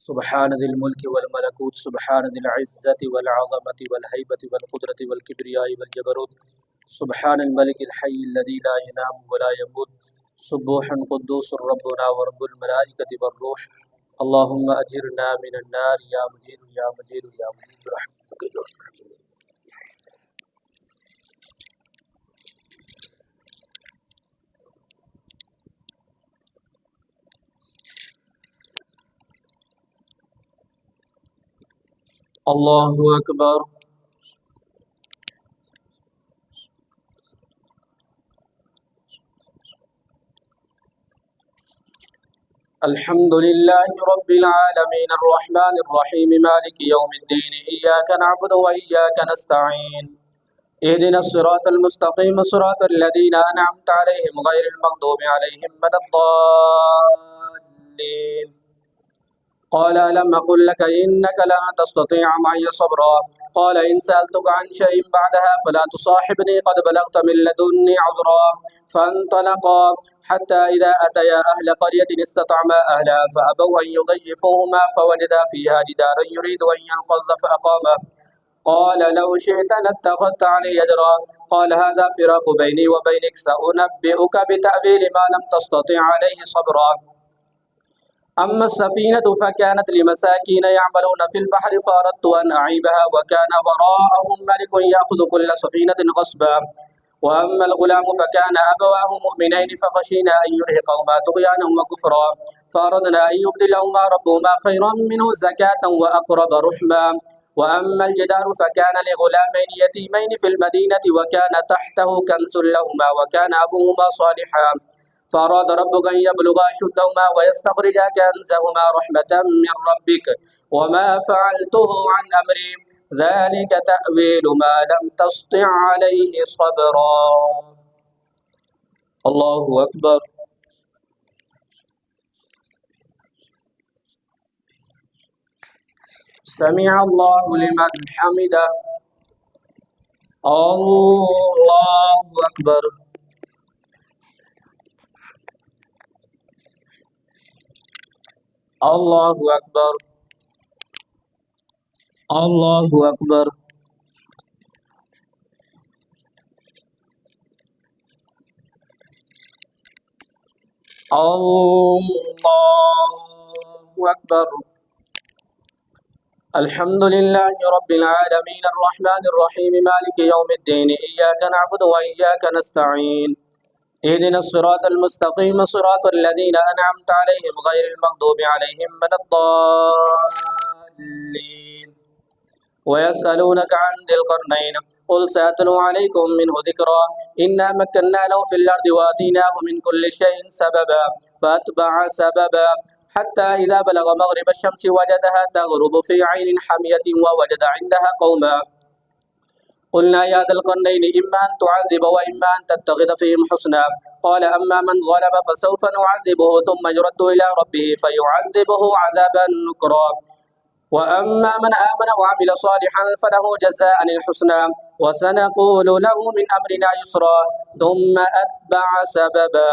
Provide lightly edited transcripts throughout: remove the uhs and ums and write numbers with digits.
سبحان ذي الملك والملكوت سبحان ذي العزة والعظمة والهيبة والقدرة والكبرياء والجبروت سبحان الملك الحي الذي لا ينام ولا يموت سبوح قدوس ربنا ورب الملائكة والروح اللهم أجرنا من النار يا مجير يا مجير يا مجير برحمتك يا أرحم الراحمين. الله أكبر. الحمد لله رب العالمين الرحمن الرحيم مالك يوم الدين إياك نعبد وإياك نستعين اهدنا الصراط المستقيم صراط الذين أنعمت عليهم غير المغضوب عليهم ولا الضالين. قال ألم أقل لك إنك لن تستطيع معي صبرا قال إن سألتك عن شيء بعدها فلا تصاحبني قد بلغت من لدني عذرا فانطلقا حتى إذا أتيا أهل قرية استطعما أهلها فأبوا أن يضيفوهما فوجدا فيها جدارا يريد أن ينقض فأقامه قال لو شئت لاتخذت علي أجرا قال هذا فراق بيني وبينك سأنبئك بتأويل ما لم تستطع عليه صبرا. أما السفينة فكانت لمساكين يعملون في البحر فأردت أن أعيبها وكان وراءهم ملك يأخذ كل سفينة غصبا وأما الغلام فكان أبواه مؤمنين فخشينا أن يرهقهما طغيانا وكفرا فأردنا أن يبدلهما ربهما خيرا منه زكاة وأقرب رحما. وأما الجدار فكان لغلامين يتيمين في المدينة وكان تحته كنز لهما وكان أبوهما صالحا فأراد ربك أن يبلغا أشدهما ويستخرجا كنزهما رحمة من ربك وما فعلته عن أمري ذلك تأويل ما لم تسطع عليه صبرا. الله أكبر. سمع الله لمن حمده. الله أكبر. الله أكبر. الله أكبر. الله أكبر. الحمد لله رب العالمين الرحمن الرحيم مالك يوم الدين إياك نعبد وإياك نستعين اهدنا الصراط المستقيم صراط الذين أنعمت عليهم غير المغضوب عليهم ولا الضالين. ويسألونك عن ذي القرنين قل سأتلو عليكم منه ذكرا إنا مكنا له في الأرض وآتيناه من كل شيء سببا فأتبع سببا حتى إذا بلغ مغرب الشمس وجدها تغرب في عين حمية ووجد عندها قوما قلنا يا ذا القرنين إما أن تعذب وإما أن تتخذ فيهم حسنا قال أما من ظلم فسوف نعذبه ثم يرد إلى ربه فيعذبه عذابا نكرا وأما من آمن وعمل صالحا فله جزاء الحسنى وسنقول له من أمرنا يسرا ثم أتبع سببا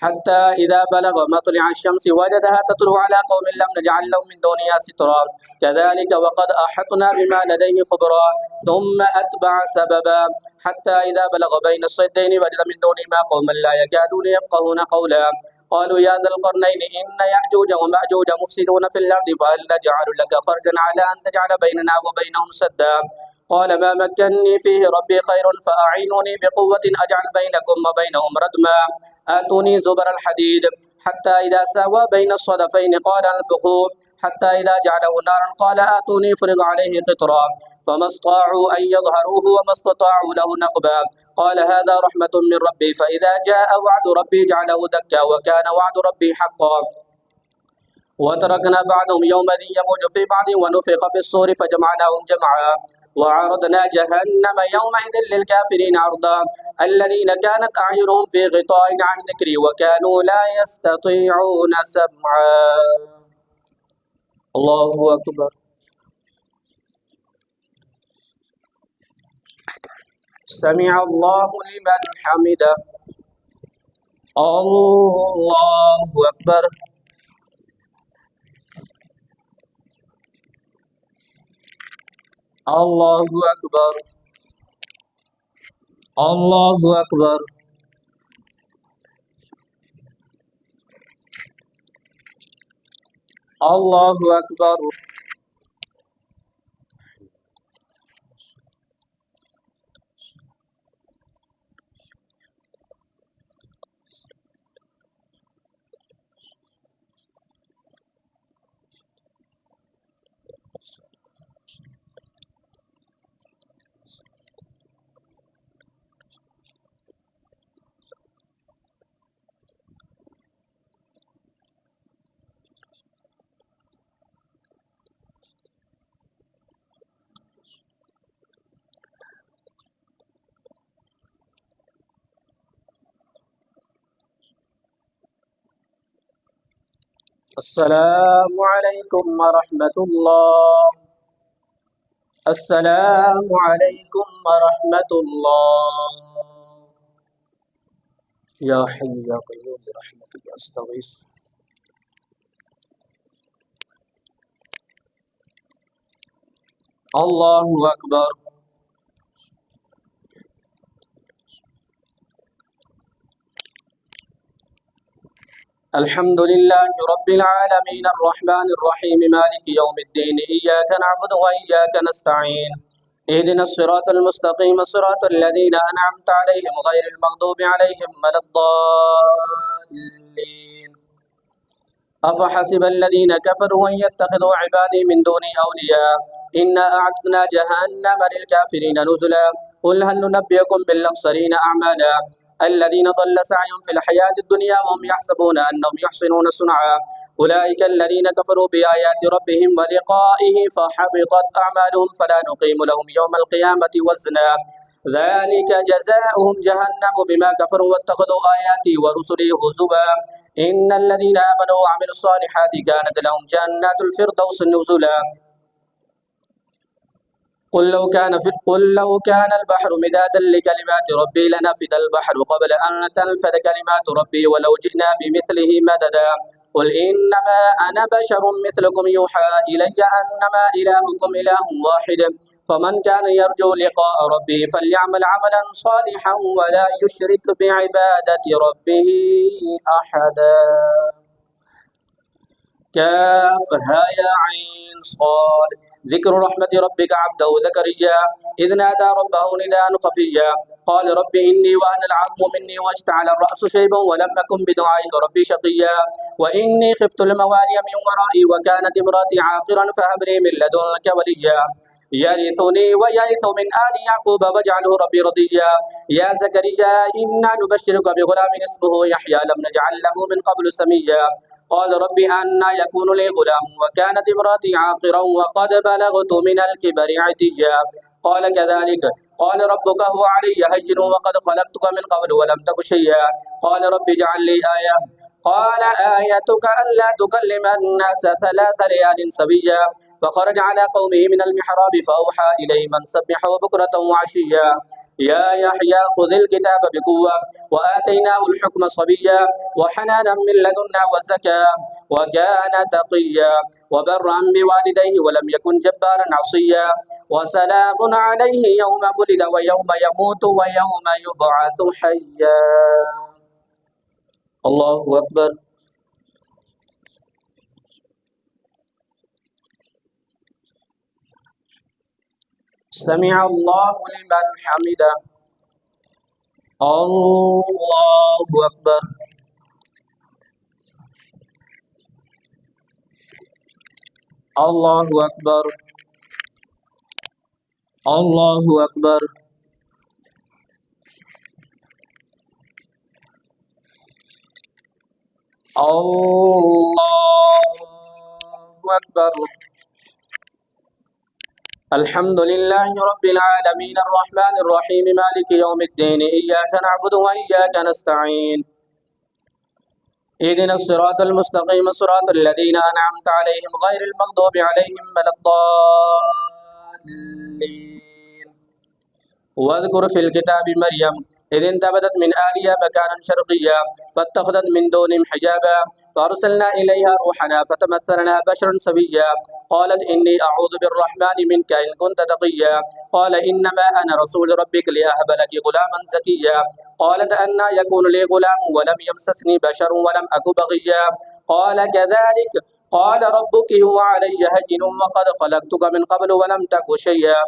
حتى إذا بلغ مطلع الشمس وجدها تطلع على قوم لم نجعل لهم من دونها سترا كذلك وقد أحطنا بما لديه خبرا ثم أتبع سببا حتى إذا بلغ بين الصدين وجد من دونهما قوما لا يكادون يفقهون قولا قالوا يا ذا القرنين إن يأجوج ومأجوج مفسدون في الأرض فهل نجعل لك خرجا على أن تجعل بيننا وبينهم سدا قال ما مكنني فيه ربي خير فأعينوني بقوة أجعل بينكم وبينهم ردما آتوني زبر الحديد حتى إذا ساوى بين الصدفين قال انفقوا حتى إذا جعله نارا قال آتوني افرغ عليه قطرا فما استطاعوا أن يظهروه وما استطاعوا له نقبا قال هذا رحمة من ربي فإذا جاء وعد ربي جعله دكا وكان وعد ربي حقا وتركنا بعضهم يومئذ يموج في بعض ونفخ في الصور فجمعناهم جمعا وعرضنا جهنم يومئذ للكافرين عرضا الذين كانت أعينهم في غطاء عن ذكري وكانوا لا يستطيعون سمعا. الله أكبر. سمع الله لمن حمده. الله أكبر. الله أكبر. الله أكبر. الله أكبر. السلام عليكم ورحمة الله. السلام عليكم ورحمة الله. يا حي يا قيوم برحمتك أستغيث. الله أكبر. الحمد لله رب العالمين الرحمن الرحيم مالك يوم الدين إياك نعبد وإياك نستعين اهدنا الصراط المستقيم صراط الذين أنعمت عليهم غير المغضوب عليهم ولا الضالين. أفحسب الذين كفروا أن يتخذوا عبادي من دوني أولياء إنا أعتدنا جهنم للكافرين نزلا قل هل ننبئكم بالأخسرين أعمالا الذين ضل سعيهم في الحياة الدنيا وهم يحسبون أنهم يحسنون صنعا أولئك الذين كفروا بآيات ربهم ولقائه فحبطت أعمالهم فلا نقيم لهم يوم القيامة وزنا ذلك جزاؤهم جهنم بما كفروا واتخذوا آياتي ورسلي هزوا إن الذين آمنوا وعملوا الصالحات كانت لهم جنات الفردوس نزلا قل لو كان البحر مدادا لكلمات ربي لنفد البحر قبل أن تنفد كلمات ربي ولو جئنا بمثله مددا قل إنما أنا بشر مثلكم يوحى إلي أنما إلهكم إله واحد فمن كان يرجو لقاء ربه فليعمل عملا صالحا ولا يشرك بعبادة ربه أحدا. كافها يا عين صاد. ذكر رحمة ربك عبده زكريا إذ نادى ربه نداء خفيا قال رب إني وأنا العظم مني واشتعل الرأس شيبا ولم أكن بدعائك ربي شقيا وإني خفت الموالي من ورائي وكانت امرأتي عاقرا فهب لي من لدنك وليا يرثني ويرث من آل يعقوب واجعله ربي رضيا يا زكريا إنا نبشرك بغلام اسمه يحيى لم نجعل له من قبل سميا قال رب أنى يكون لي غلام وكانت امرأتي عاقرا وقد بلغت من الكبر عتيا قال كذلك قال ربك هو علي هين وقد خلقتك من قبل ولم تك شيئا قال رب اجعل لي آية قال آيتك ألا تكلم الناس 3 ليال سويا فخرج على قومه من المحراب فأوحى إليهم أن سبحوا بكرة وعشيا يا يحيى خذ الكتاب بقوة وآتيناه الحكم صبيا وحنانا من لدنا وزكاة وكان تقيا وبرا بوالديه ولم يكن جبارا عصيا وسلام عليه يوم ولد ويوم يموت ويوم يبعث حيا. الله أكبر. سمع الله لمن حمده. الله أكبر. الله أكبر. الله أكبر. الله أكبر. الحمد لله رب العالمين الرحمن الرحيم مالك يوم الدين إياك نعبد وإياك نستعين اهدنا الصراط المستقيم صراط الذين أنعمت عليهم غير المغضوب عليهم ولا الضالين واذكر في الكتاب مريم إذ انتبذت من أهلها مكانا شرقيا فاتخذت من دونهم حجابا فأرسلنا إليها روحنا فتمثل لها بشرا سويا قالت إني أعوذ بالرحمن منك إن كنت تقيا قال إنما أنا رسول ربك لأهب لك غلاما زكيا قالت أنى يكون لي غلام ولم يمسسني بشر ولم أك بغيا قال كذلك قال ربك هو علي هين وقد خلقتك من قبل ولم تك شيئا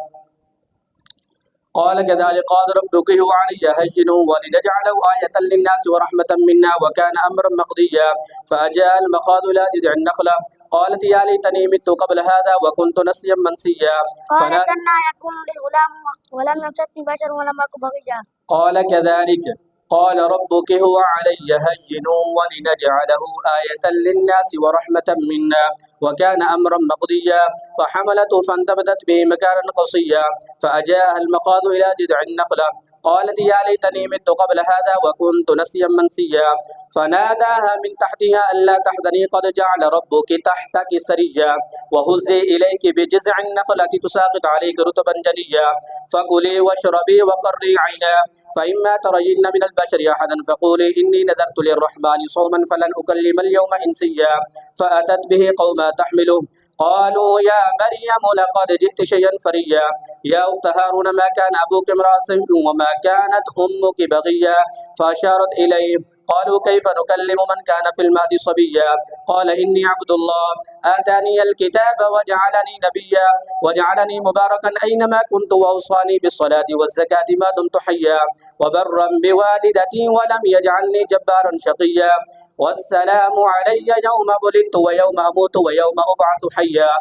قال كذلك قال ربك هو علي هين ولنجعله آية للناس ورحمة منا وكان أمرا مقضيا فأجاء المخاض إلى جذع النخلة قالت يا ليتني مت قبل هذا وكنت نسيا منسيا قالت أنى يكون لي غلام ولم يمسسني بشر ولم أك بغيا قال كذلك قال ربك هو علي هين ولنجعله آية للناس ورحمة منا وكان أمرا مقضيا فحملته فانتبذت به مكانا قصيا فأجاءها المخاض إلى جذع النخلة قالت يا ليتني مت قبل هذا وكنت نسيا منسيا فناداها من تحتها ألا تحزني قد جعل ربك تحتك سريا وهزي إليك بجذع النخلة تساقط عليك رطبا جنيا فكلي واشربي وقري عينا فإما ترين من البشر أحدا فقولي إني نذرت للرحمن صوما فلن أكلم اليوم إنسيا فأتت به قوما تحمله قالوا يا مريم لقد جئت شيئا فريا يا أخت هارون ما كان أبوك امرأ سوء وما كانت أمك بغيا فأشارت إليه قالوا كيف نكلم من كان في المهد صبيا قال إني عبد الله آتاني الكتاب وجعلني نبيا وجعلني مباركا أينما كنت وأوصاني بالصلاة والزكاة ما دمت حيا وبرا بوالدتي ولم يجعلني جبارا شقيا والسلام علي يوم ولدت ويوم أموت ويوم أبعث حيا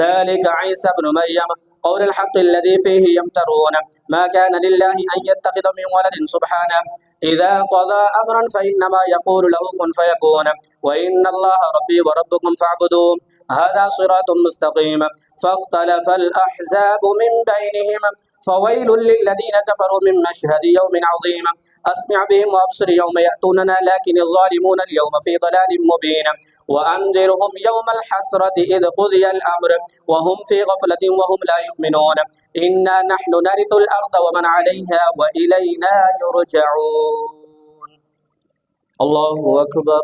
ذلك عيسى ابن مريم قول الحق الذي فيه يمترون ما كان لله أن يتخذ من ولد سبحانه إذا قضى أمرا فإنما يقول له كن فيكون وإن الله ربي وربكم فاعبدوه هذا صراط مستقيم فاختلف الأحزاب من بينهم فويل للذين كفروا من مشهد يوم عظيم أسمع بهم وأبصر يوم يأتوننا لكن الظالمون اليوم في ضلال مبين وأنذرهم يوم الحسرة إذ قضي الأمر وهم في غفلة وهم لا يؤمنون إنا نحن نرث الأرض ومن عليها وإلينا يرجعون الله أكبر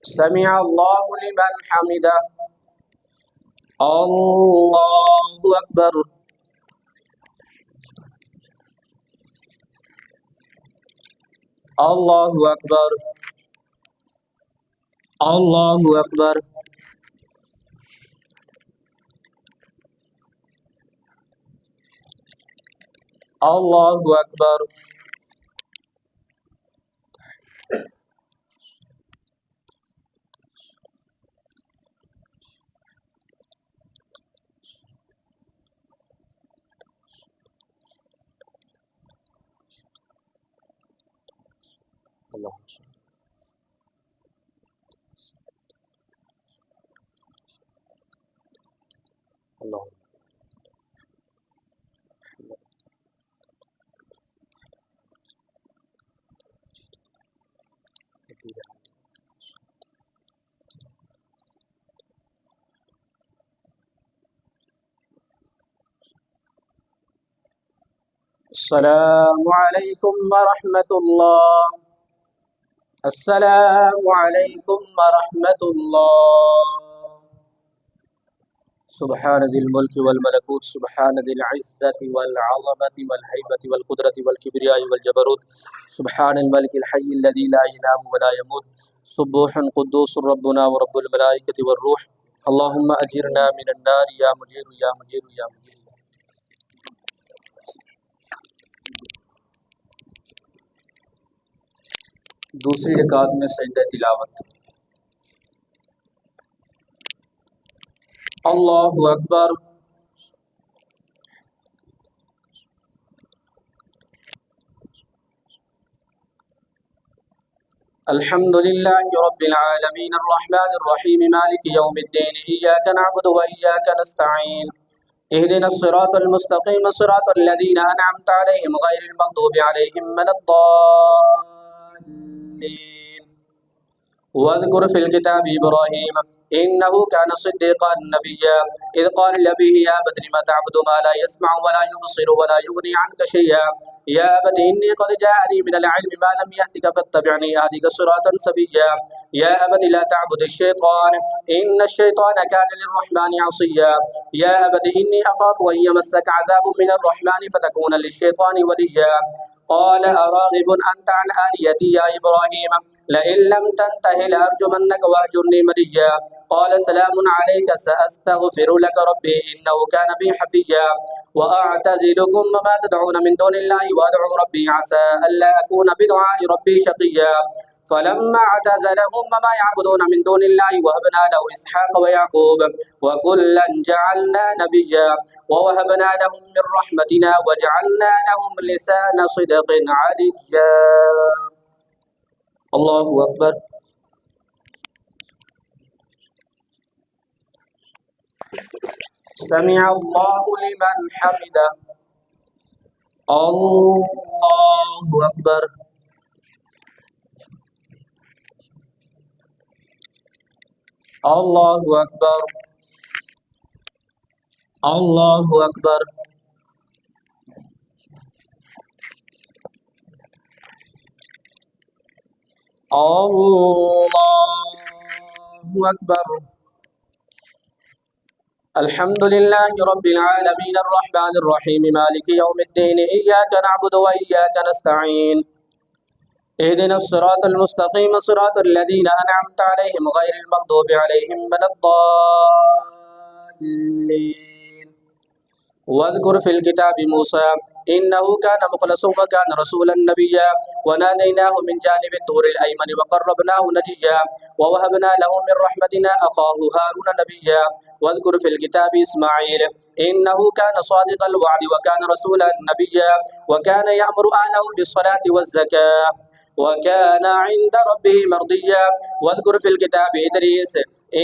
سمع الله لمن حمده الله أكبر الله أكبر الله أكبر الله أكبر الله الله السلام عليكم ورحمة الله السلام عليكم ورحمة الله سبحان ذي الملك والملكوت سبحان ذي العزة والعظمة والهيبة والقدرة والكبرياء والجبروت سبحان الملك الحي الذي لا ينام ولا يموت سبوح قدوس ربنا ورب الملائكة والروح اللهم أجرنا من النار يا مجير يا مجير يا مجير दूसरी रकात में सजदा तिलावत अल्लाहु अकबर अल्हम्दुलिल्लाहि रब्बिल आलमीन अर्रहमानिर रहीम मालिकि यौमिद्दीन इय्याका नअबुदु व इय्याका नस्तईन اهدنا الصراط المستقيم صراط الذين أنعمت عليهم غير المغضوب عليهم ولا الضالين واذكر في الكتاب إبراهيم إنه كان صديقا نبيا إذ قال لأبيه يا أبت لم تعبد ما لا يسمع ولا يبصر ولا يغني عنك شيئا يا أبت إني قد جاءني من العلم ما لم يأتك فاتبعني أهدك صراطا سويا يا أبت لا تعبد الشيطان إن الشيطان كان للرحمن عصيا يا أبت إني أخاف أن يمسك عذاب من الرحمن فتكون للشيطان وليا قال أراغب أنت عن آليتي يا إبراهيم لئن لم تنته لأرجمنك واهجرني مليا قال سلام عليك سأستغفر لك ربي إنه كان بي حفيا وأعتزلكم وما تدعون من دون الله وأدعو ربي عسى ألا أكون بدعاء ربي شقيا فلما اعتزلهم وما يعبدون من دون الله وهبنا له إسحاق ويعقوب وكلا جعلنا نبيا ووهبنا لهم من رحمتنا وجعلنا لهم لسان صدق عليا الله أكبر سمع الله لمن حمده الله أكبر الله أكبر الله أكبر الله أكبر الحمد لله رب العالمين الرحمن الرحيم مالك يوم الدين إياك نعبد وإياك نستعين اهدنا الصراط المستقيم صراط الذين أنعمت عليهم غير المغضوب عليهم ولا الضالين واذكر في الكتاب موسى إنه كان مخلصا وكان رسولا نبيا وناديناه من جانب الطور الأيمن وقربناه نجيا ووهبنا له من رحمتنا أخاه هارون نبيا واذكر في الكتاب إسماعيل إنه كان صادق الوعد وكان رسولا نبيا وكان يأمر أهله بالصلاة والزكاة وكان عند ربه مرضيا واذكر في الكتاب إدريس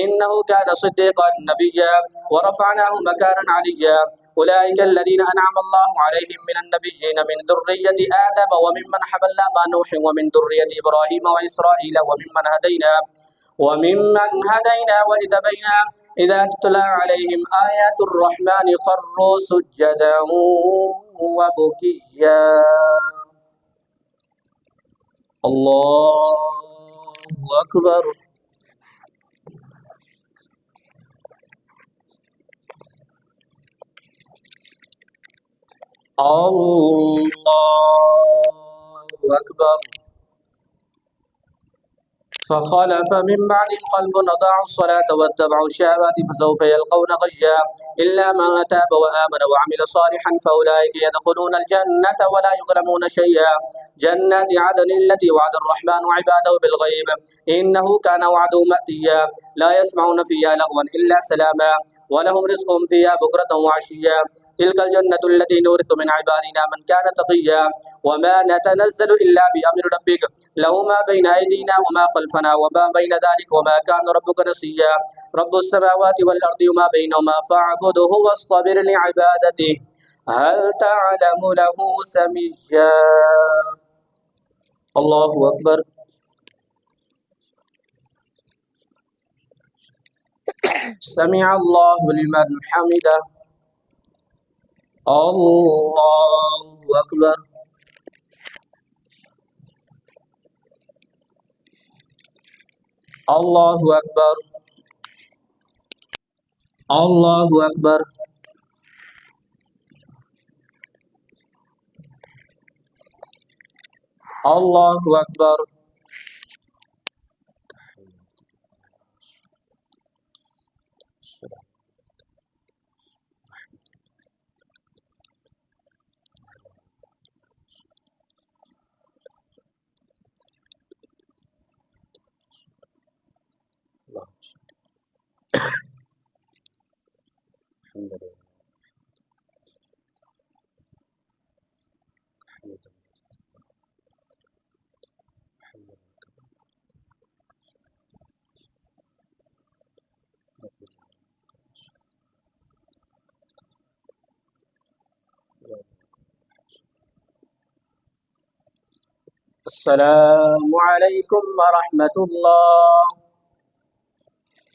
إنه كان صديقا نبيا ورفعناه مكانا عليا أولئك الذين أنعم الله عليهم من النبيين من ذرية آدم وممن حملنا مع نوح ومن ذرية إبراهيم وإسرائيل وممن هدينا واجتبينا إذا تتلى عليهم آيات الرحمن خروا سجدا وبكيا الله أكبر الله أكبر فخلف من بعدهم خلف أضاعوا الصلاة واتبعوا الشهوات فسوف يلقون غيا إلا من تاب وآمن وعمل صالحا فأولئك يدخلون الجنة ولا يظلمون شيئا جنات عدن التي وعد الرحمن عباده بالغيب إنه كان وعده مأتيا لا يسمعون فيها لغوا إلا سلاما ولهم رزقهم فيها بكرة وعشيا تلك الجنة التي نورث من عبادنا من كان تقيا وما نتنزل إلا بأمر ربك له ما بين أيدينا وما خلفنا وما بين ذلك وما كان ربك نسيا رب السماوات والأرض وما بينهما فاعبده واصطبر لعبادته هل تعلم له سميا الله أكبر سمع الله لمن حمده الله أكبر الله أكبر الله أكبر الله أكبر الحمد لله السلام عليكم ورحمة الله.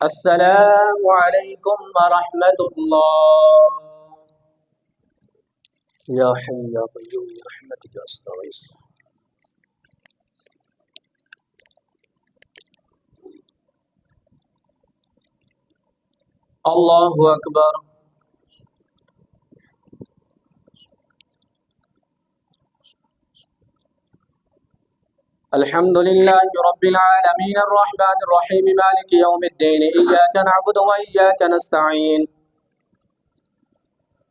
السلام عليكم ورحمة الله. يا حي يا قيوم برحمتك أستغيث. الله أكبر. الحمد لله رب العالمين الرحمن الرحيم مالك يوم الدين إياك نعبد وإياك نستعين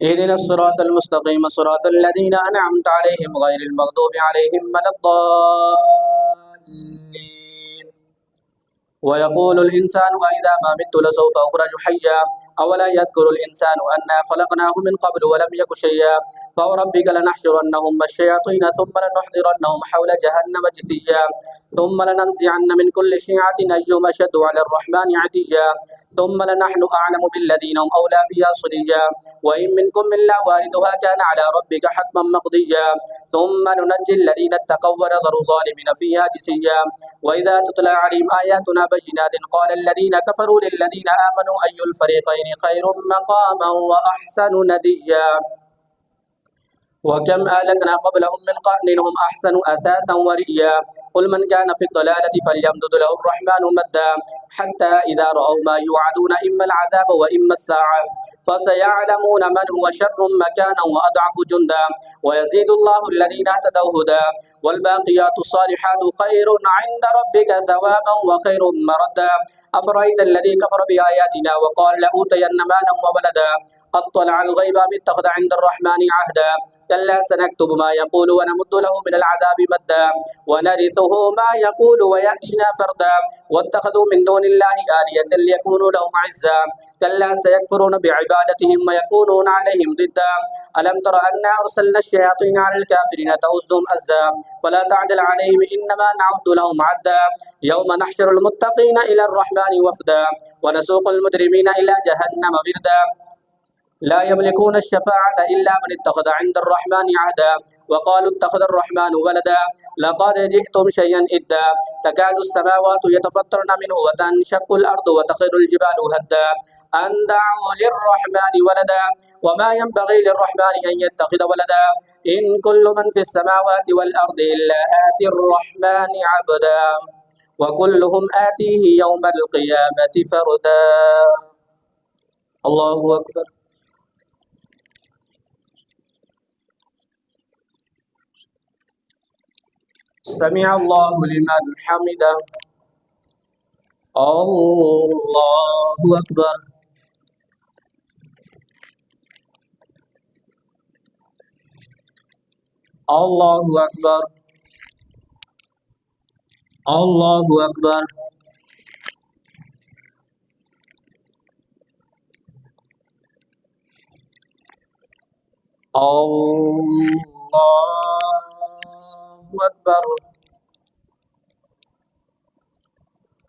اهدنا الصراط المستقيم صراط الذين أنعمت عليهم غير المغضوب عليهم ولا الضالين. ويقول الإنسان أإذا ما مت لسوف أخرج حيا أولا يذكر الإنسان أنا خلقناه من قبل ولم يك شيئا فوربك لنحشرنهم الشياطين ثم لنحضرنهم حول جهنم جثيا ثم لننزعن من كل شيعة أيهم أشد على الرحمن عتيا ثم لنحن أعلم بالذين هم أولى بها صليا وإن منكم إلا واردها كان على ربك حتما مقضيا ثم ننجي الذين اتقوا ونذر الظالمين فيها جثيا وإذا تتلى عليهم آياتنا بينات قال الذين كفروا للذين آمنوا أي الفريقين خير مقاما وأحسن نديا وكم أهلكنا قبلهم من قرن هم أحسن أثاثا ورئيا قل من كان في الضلالة فليمدد له الرحمن مدا حتى إذا رأوا ما يوعدون إما العذاب وإما الساعة فسيعلمون من هو شر مكانا وأضعف جندا ويزيد الله الذين اهتدوا هدى والباقيات الصالحات خير عند ربك ثوابا وخير مردا أفرأيت الذي كفر بآياتنا وقال لأوتين مالا وولدا أطلع الغيب أم اتخذ عند الرحمن عهدا كلا سنكتب ما يقول ونمد له من العذاب مدا ونرثه ما يقول ويأتينا فردا واتخذوا من دون الله آلية ليكونوا لهم عزا كلا سيكفرون بعبادتهم ويكونون عليهم ضدا ألم تر أنا أرسلنا الشياطين على الكافرين تؤزهم أزا فلا تعجل عليهم إنما نعد لهم عدا يوم نحشر المتقين إلى الرحمن وفدا ونسوق المجرمين إلى جهنم وردا لا يملكون الشفاعة إلا من اتخذ عند الرحمن عهدا وقالوا اتخذ الرحمن ولدا لقد جئتم شيئا إدا تكاد السماوات يتفطرن منه وتنشق الأرض وتخر الجبال هدا أن دعوا للرحمن ولدا وما ينبغي للرحمن أن يتخذ ولدا إن كل من في السماوات والأرض إلا آتي الرحمن عبدا وكلهم آتيه يوم القيامة فردا. الله أكبر. سمع الله لمن حمده. الله أكبر. الله أكبر. الله أكبر. الله أكبر.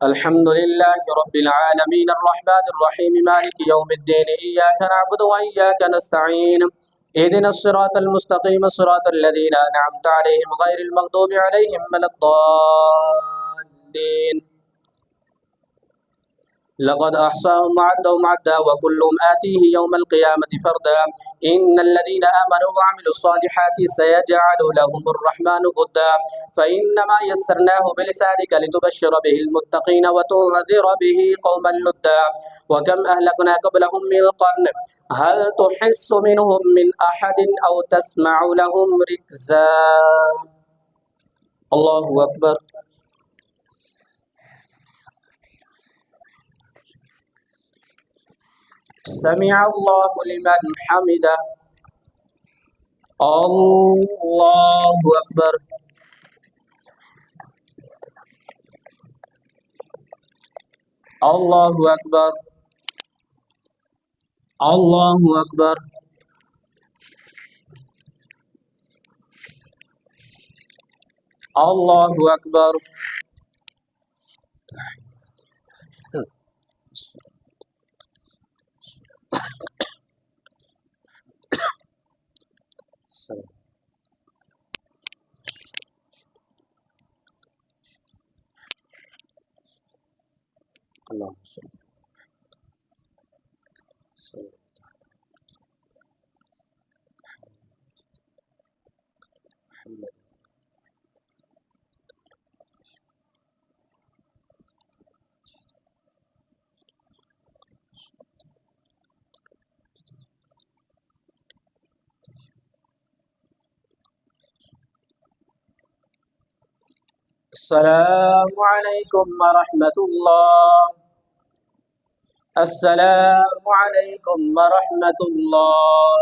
الحمد لله رب العالمين الرحمن الرحيم مالك يوم الدين إياك نعبد وإياك نستعين اهدنا الصراط المستقيم صراط الذين أنعمت عليهم غير المغضوب عليهم ولا الضالين. لقد أحصاهم وعدهم عدا وكلهم آتيه يوم القيامة فردا إن الذين آمنوا وعملوا الصالحات سيجعل لهم الرحمن غدا فإنما يسرناه بلسانك لتبشر به المتقين وتنذر به قوما لدا وكم أهلكنا قبلهم من قرن هل تحس منهم من أحد أو تسمع لهم ركزا. الله أكبر. سمع الله لمن حمده. الله أكبر. الله أكبر. الله أكبر. الله أكبر. اللهم صل وسلم. محمد. السلام عليكم ورحمة الله. السلام عليكم ورحمة الله.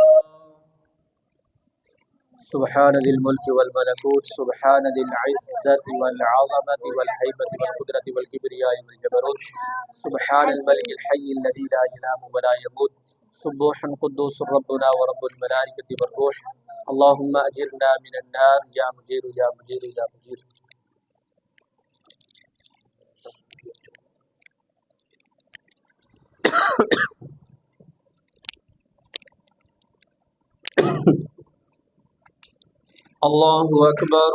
سبحان ذي الملك والملكوت، سبحان ذي العزة والعظمة والهيبة والقدرة والكبرياء والجبروت، سبحان الملك الحي الذي لا ينام ولا يموت، سبوح قدوس ربنا ورب الملائكة والروح. اللهم أجرنا من النار يا مجير يا مجير يا مجير. الله أكبر.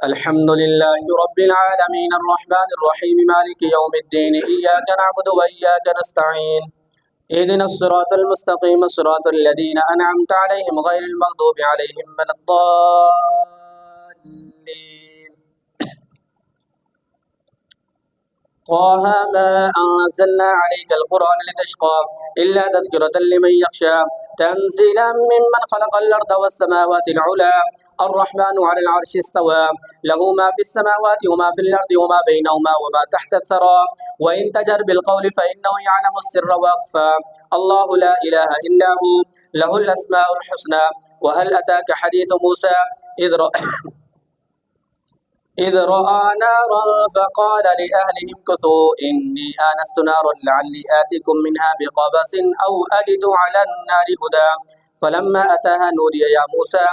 الحمد لله رب العالمين الرحمن الرحيم مالك يوم الدين، إياك نعبد وإياك نستعين، اهدنا الصراط المستقيم صراط الذين أنعمت عليهم غير المغضوب عليهم ولا الضالين. طه ما أنزلنا عليك القرآن لتشقى إلا تذكرة لمن يخشى، تنزيلا ممن خلق الأرض والسماوات العلى، الرحمن على العرش استوى، له ما في السماوات وما في الأرض وما بينهما وما تحت الثرى، وإن تجر بالقول فإنه يعلم السر وأخفى، الله لا إله إلا هو له الأسماء الحسنى. وهل أتاك حديث موسى إذ رأى نارا فقال لأهلهم كثوا إني آنست نارا لعلي آتيكم منها بقبس أو أجد على النار هدى، فلما أتاها نودي يا موسى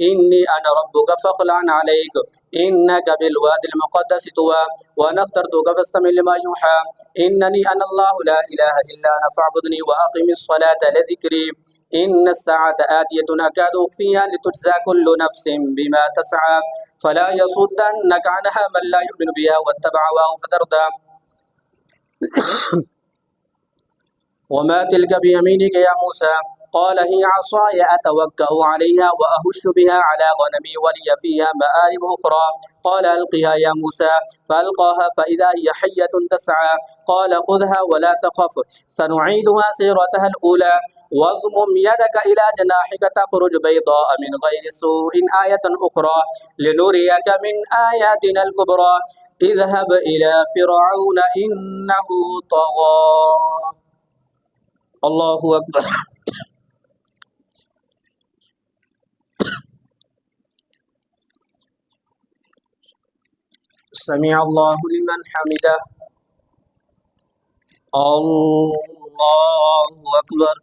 إني أنا ربك فاخلع عليك إنك بالواد المقدس طوى وأنا اخترتك فاستمع لما يوحى إنني أنا الله لا إله إلا أنا فاعبدني وأقم الصلاة لذكري إن الساعة آتية أكاد أخفيها لتجزى كل نفس بما تسعى فلا يصدنك عنها من لا يؤمن بها واتبع هواه فتردى. وما تلك بيمينك يا موسى؟ قال هي عصاي أتوكأ عليها وأهش بها على غنمي ولي فيها مآرب أخرى. قال ألقها يا موسى فألقاها فإذا هي حية تسعى. قال خذها ولا تخف سنعيدها سيرتها الأولى واضمم يدك إلى جناحك تخرج بيضاء من غير سوء آية أخرى لنريك من آياتنا الكبرى اذهب إلى فرعون إنه طغى. الله أكبر. سمع الله لمن حمده. الله أكبر.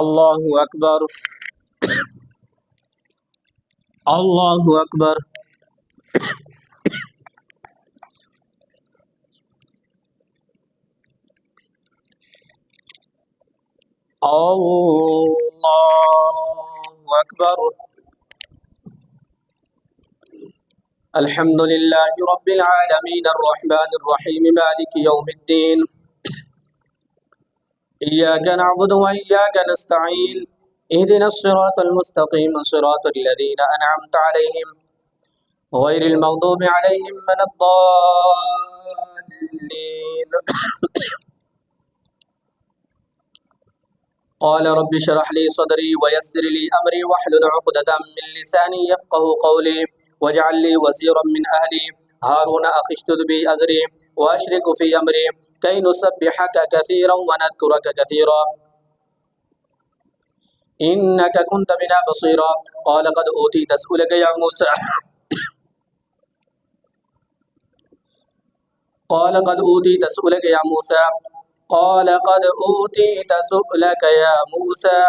الله أكبر. الله أكبر. الله أكبر. الحمد لله رب العالمين الرحمن الرحيم مالك يوم الدين، إياك نعبد وإياك نستعين، اهدنا الصراط المستقيم صراط الذين أنعمت عليهم غير المغضوب عليهم ولا الضالين. قال رب اشرح لي صدري ويسر لي أمري واحلل عقدة من لساني يفقه قولي واجعل لي وزيرا من أهلي هارون أخي اشدد بي أزري وأشرك في أمري كي نسبحك كثيرا ونذكرك كثيرا إنك كنت بنا بصيرا. قال قد أوتيت سؤلك يا موسى قال قد أوتيت سؤلك يا موسى قال قد أوتيت سؤلك يا موسى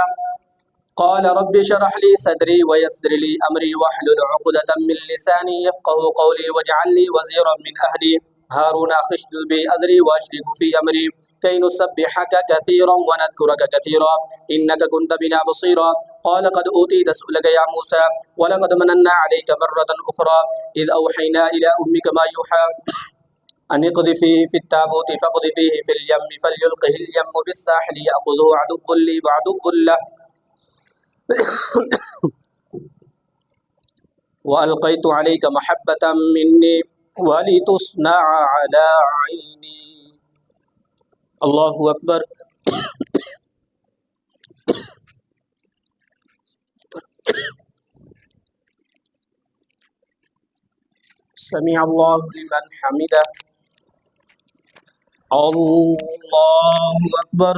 قال رب اشرح لي صدري ويسر لي أمري واحلل عقدة من لساني يفقه قولي واجعل لي وزيرا من أهلي هارون أخي اشدد به أزري وأشرك في أمري كي نسبحك كثيرا ونذكرك كثيرا إنك كنت بنا بصيرا قال قد أوتيت سؤلك يا موسى ولقد مننا عليك مرة أخرى إذ أوحينا إلى أمك ما يوحى أن اقذفيه في التابوت فاقذفيه في اليم فليلقه اليم بالساحل يأخذه عدو لي وعدو له وألقيت عليك محبة مني ولتصنع على عيني. الله أكبر. سمع الله لمن حمده. الله أكبر.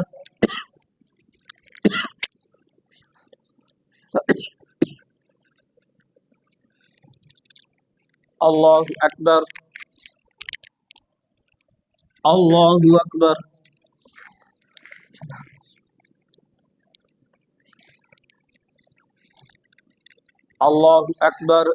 الله أكبر. الله أكبر. الله أكبر.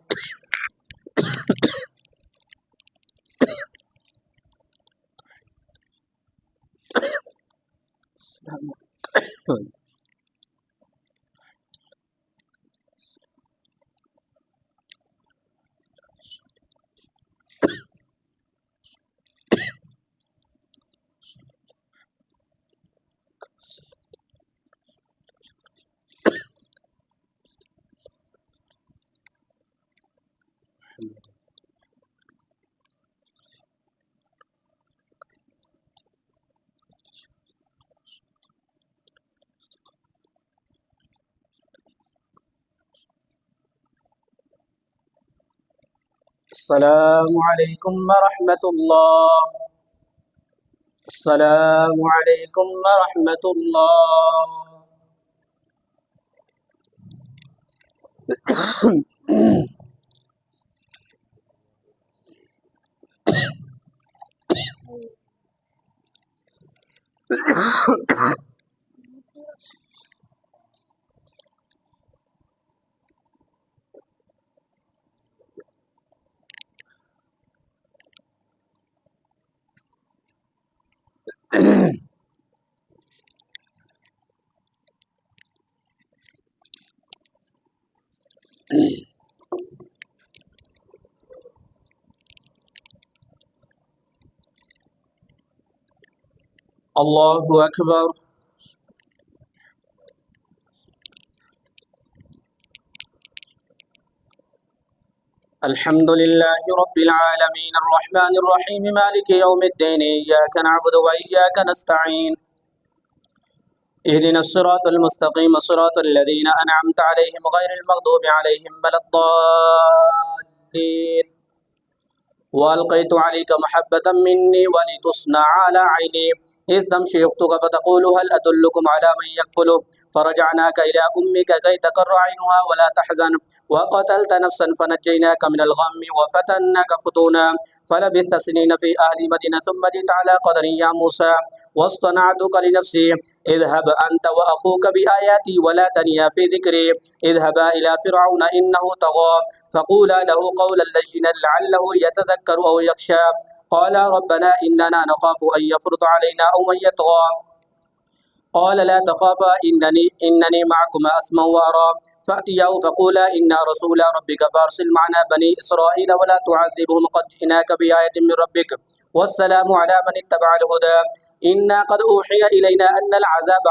السلام عليكم ورحمة الله. السلام عليكم ورحمة الله. الله أكبر. الحمد لله رب العالمين الرحمن الرحيم مالك يوم الدين إياك نعبد وإياك نستعين اهدنا الصراط المستقيم صراط الذين أنعمت عليهم غير المغضوب عليهم ولا الضالين وألقيت عليك محبة مني ولتصنع على عيني إذ تمشي أختك فتقول هل أدلكم على من يكفله فرجعناك إلى أمك كي تقر عينها ولا تحزن وقتلت نفسا فنجيناك من الغم وفتناك فتونا فلبثت سنين في أهل مدينة ثم جئت على قدر يا موسى واصطنعتك لنفسي اذهب أنت وأخوك بآياتي ولا تنيا في ذكري اذهبا إلى فرعون إنه طغى فقولا له قولا لينا لعله يتذكر أو يخشى قال ربنا إننا نخاف أن يفرط علينا أو أن يطغى قال لا تخافا إنني معكما أسمع وأرى فأتياه فقولا إنا رسول ربك فأرسل معنا بني إسرائيل ولا تعذبهم قد جئناك بآية من ربك والسلام على من اتبع الهدى إنا قد أوحي إلينا أن العذاب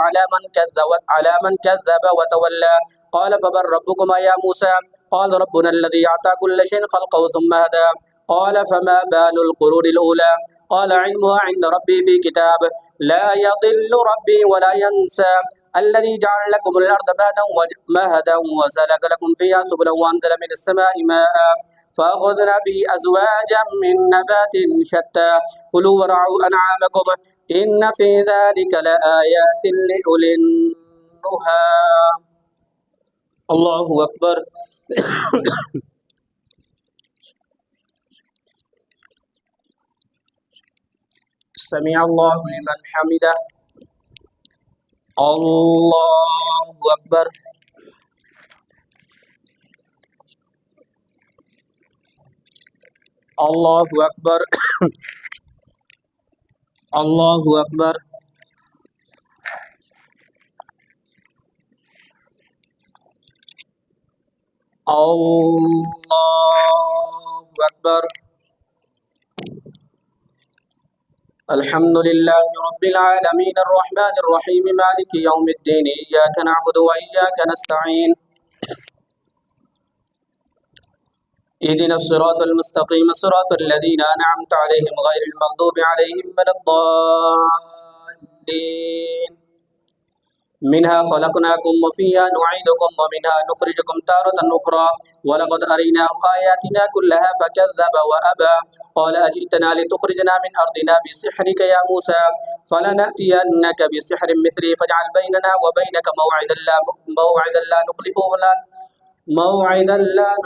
على من كذب وتولى قال فمن ربكما يا موسى قال ربنا الذي أعطى كل شيء خلقه ثم هدى قال فما بال القرون الأولى قال علمها عند ربي في كتاب لا يضل ربي ولا ينسى الذي جعل لكم الأرض مهدا وسلك لكم فيها سبلا وأنزل من السماء ماء فأخذنا به أزواجا من نبات شتى كلوا ورعوا أنعامكم إن في ذلك لآيات لأولي النهى. الله أكبر. سمع الله لمن حمده. الله أكبر. الله أكبر الله أكبر الله أكبر الحمد لله رب العالمين الرحمن الرحيم مالك يوم الدين إياك نعبد وإياك نستعين اهدنا الصراط المستقيم صراط الذين أنعمت عليهم غير المغضوب عليهم ولا الضالين منها خلقناكم وفيها نعيدكم ومنها نخرجكم تارة أخرى ولقد أريناه آياتنا كلها فكذب وأبى قال أجئتنا لتخرجنا من أرضنا بسحرك يا موسى فلنأتينك بسحر مثلي فاجعل بيننا وبينك موعدا لا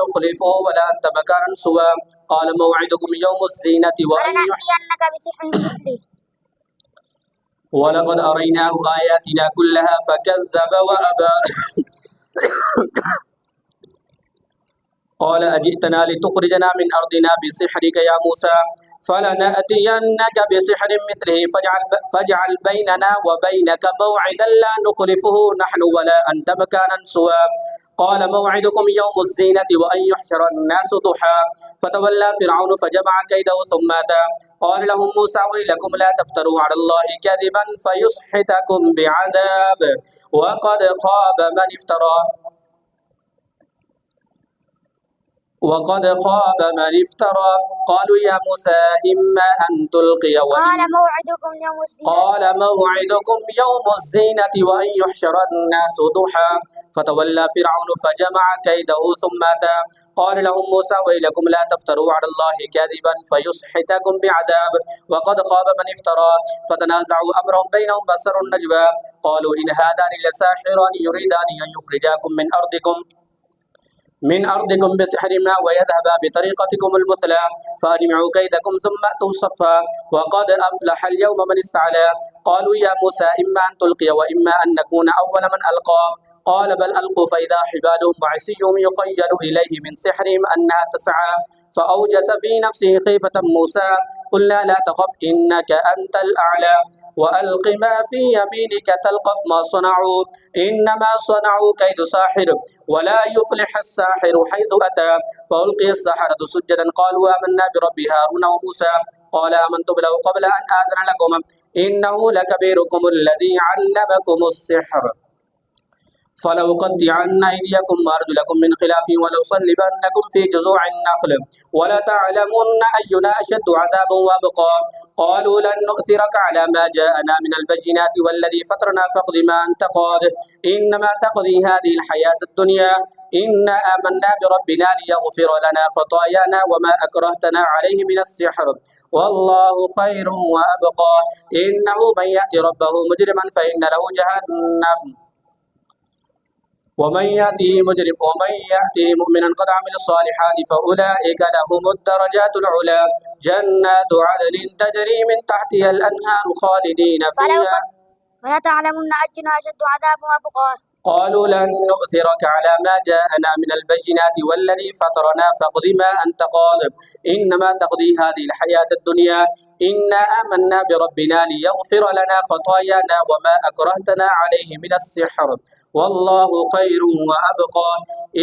نخلفه ولا أنت مكانا سوى قال موعدكم يوم الزينة فلنأتينك بسحر مثله ولقد أريناه آياتنا كلها فكذب وأبى قال أجئتنا لتخرجنا من أرضنا بسحرك يا موسى فلنأتينك بسحر مثله فاجعل بيننا وبينك موعدا لا نخلفه نحن ولا أنت مكانا سوى قال موعدكم يوم الزينة وأن يحشر الناس ضحى فتولى فرعون فجمع كيده ثم أتى قال لهم موسى ويلكم لا تفتروا على الله كذبا فيسحتكم بعذاب وقد خاب من افترى قالوا يا موسى إما أن تلقي قال موعدكم يوم الزينة وأن يحشر الناس ضحى فتولى فرعون فجمع كيده ثم أتى قال لهم موسى ويلكم لا تفتروا على الله كذبا فيسحتكم بعذاب وقد خاب من افترى فتنازعوا أمرهم بينهم فأسروا النجوى قالوا إن هذان لساحران يريدان أن يخرجاكم من أرضكم بسحرهما ويذهبا بطريقتكم المثلى فأجمعوا كيدكم ثم أتوا صفا وقد أفلح اليوم من استعلى قالوا يا موسى إما أن تلقي وإما أن نكون أول من ألقى قال بل ألقوا فإذا حبالهم وعصيهم يخيل إليه من سحرهم أنها تسعى فأوجس في نفسه خيفة موسى قلنا لا تخف إنك أنت الأعلى وألق ما في يمينك تلقف ما صنعوا إنما صنعوا كيد ساحر ولا يفلح الساحر حيث أتى فألقي السحرة سجدا قالوا آمنا برب هارون وموسى قال آمنتم له قبل أن آذن لكم إنه لكبيركم الذي علمكم السحر فلأقطعن أيديكم وأرجلكم من خلاف ولأصلبنكم في جذوع النخل ولتعلمن أينا أشد عذابا وأبقى قالوا لن نؤثرك على ما جاءنا من البينات والذي فطرنا فاقض ما أنت قاض إنما تقضي هذه الحياة الدنيا إنا آمنا بربنا ليغفر لنا خطايانا وما أكرهتنا عليه من السحر والله خير وأبقى إنه من يأتي ربه مجرما فإن له جهنم ومن يأته مؤمنا قد عمل الصالحات فأولئك لهم الدرجات العلى جنات عدن تجري من تحتها الأنهار خالدين فيها ولتعلمن أينا أشد عذابا وأبقى قالوا لن نؤثرك على ما جاءنا من البينات والذي فطرنا فاقض ما أنت قاض إنما تقضي هذه الحياة الدنيا إنا آمنا بربنا ليغفر لنا خطايانا وما أكرهتنا عليه من السحر والله خير وأبقى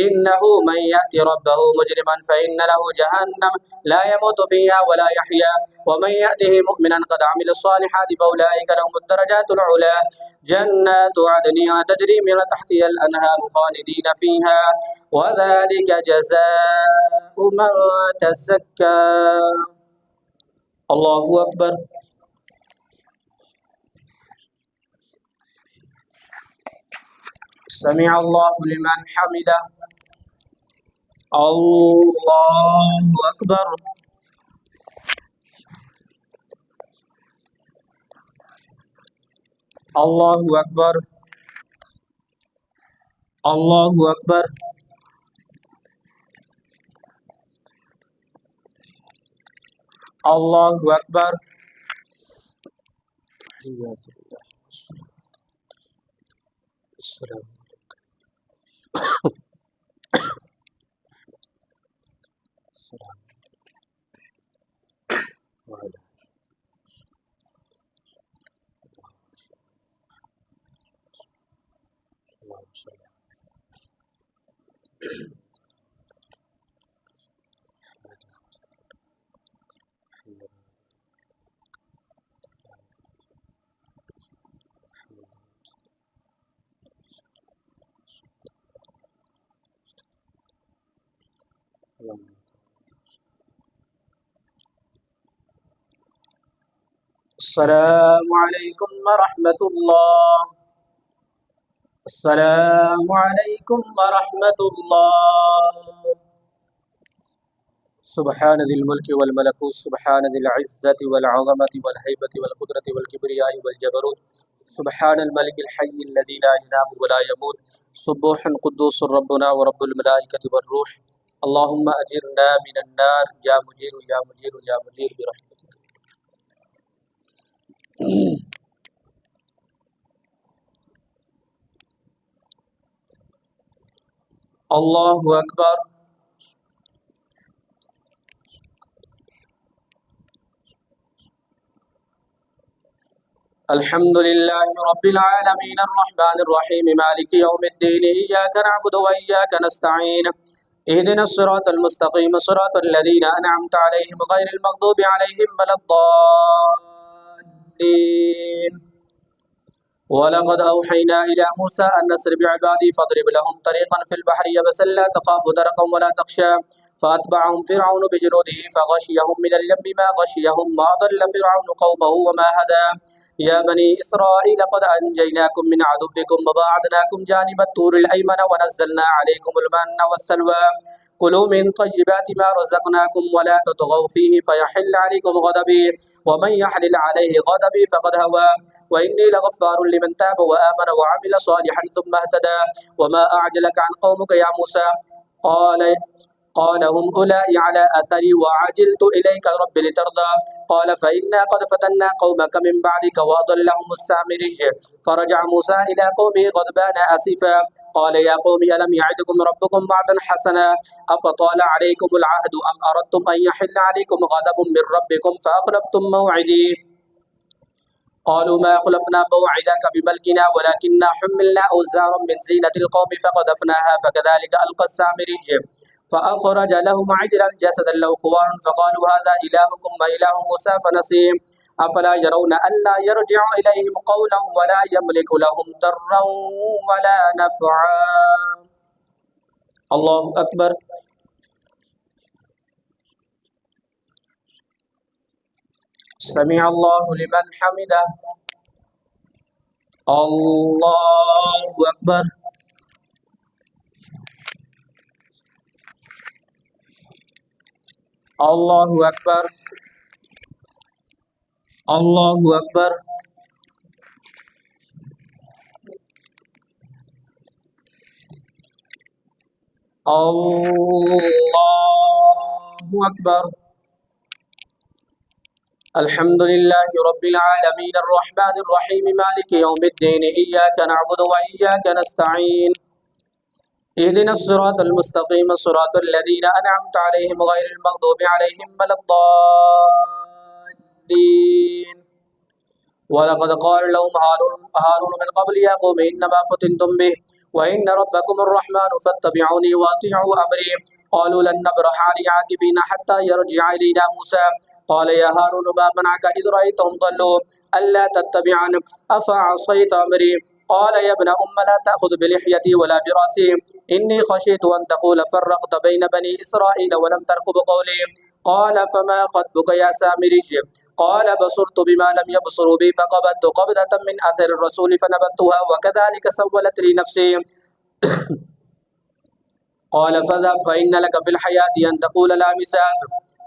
إنه من يأتي ربه مجرما فإن له جهنم لا يموت فيها ولا يحيا ومن يأته مؤمنا قد عمل الصالحات فأولئك لهم الدرجات العلى جنات عدن تجري من تحتها الأنهار خالدين فيها وذلك جزاء من تزكى الله أكبر سمع الله لمن حمده الله أكبر الله أكبر الله أكبر الله أكبر السلام السلام عليكم ورحمة الله. السلام عليكم ورحمة الله. سبحان ذي الملك والملكوت، سبحان ذي العزة والعظمة والهيبة والقدرة والكبرياء والجبروت، سبحان الملك الحي الذي لا ينام ولا يموت، سبوح قدوس ربنا ورب الملائكة والروح. اللهم أجرنا من النار يا مجير يا مجير يا مجير برحمتك. الله أكبر. الحمد لله رب العالمين الرحمن الرحيم مالك يوم الدين، إياك نعبد وإياك نستعين، اهدنا الصراط المستقيم صراط الذين أنعمت عليهم غير المغضوب عليهم ولا الضالين. ولقد أوحينا إلى موسى أن نسر بعبادي فاضرب لهم طريقا في البحر يبسا لا تخاف درقا ولا تخشى، فأتبعهم فرعون بجنوده فغشيهم من اليم ما غشيهم، وأضل فرعون قومه وما هدى. يا بني إسرائيل قد أنجيناكم من عدوكم وباعدناكم جانب الطور الأيمن ونزلنا عليكم المن والسلوى، كلوا من طيبات ما رزقناكم ولا تطغوا فيه فيحل عليكم غضبي، ومن يحلل عليه غضبي فقد هوى. وإني لغفار لمن تاب وآمن وعمل صالحا ثم اهتدى. وما أعجلك عن قومك يا موسى؟ قال هم أولئك على أثري وعجلت إليك رب لترضى. قال فإنا قد فتنا قومك من بعدك وأضلهم السامري. فرجع موسى إلى قومه غضبان آسفا، قال يا قوم ألم يعدكم ربكم وعدا حسنا، أفطال عليكم العهد أم أردتم أن يحل عليكم غضب من ربكم فأخلفتم موعدي. قالوا ما أخلفنا موعدك بملكنا ولكننا حملنا أوزارا من زينة القوم فقذفناها فكذلك ألقى السامري. فأخرج لهم عجلا جسدا له خوار فقالوا هذا إلهكم وإله موسى فنسي، أفلا يرون ألا يرجع إليهم قولا ولا يملك لهم ضرا ولا نفعا. الله أكبر. سمع الله لمن حمده. الله أكبر. الله أكبر. الله أكبر. الله أكبر. الحمد لله رب العالمين الرحمن الرحيم مالك يوم الدين، إياك نعبد وإياك نستعين، اهدنا الصراط المستقيم صراط الذين أنعمت عليهم غير المغضوب عليهم ولا الضالين. ولقد قال لهم هارون من قبل يا قوم إنما فتنتم به وإن ربكم الرحمن فاتبعوني وأطيعوا أمري. قالوا لن نبرح عليه عاكفين حتى يرجع إلينا موسى. قال يا هارون ما منعك إذ رأيتهم ضلوا ألا تتبعن أفعصيت أمري. قال يا ابن أم لا تأخذ بلحيتي ولا برأسي، إني خشيت أن تقول فرقت بين بني إسرائيل ولم ترقب قولي. قال فما خطبك يا سامري؟ قال بصرت بما لم يبصروا بي فقبضت قبضة من أثر الرسول فنبذتها وكذلك سولت لي نفسي. قال فاذهب فإن لك في الحياة أن تقول لا مساس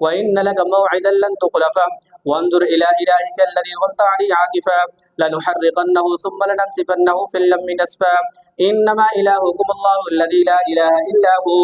وإن لك موعدا لن تخلفه، وانظر إلى إلهك الذي ظلت عليه عاكفا، لنحرقنه ثم لننسفنه في اليم نسفا، إنما إلهكم الله الذي لا إله إلا هو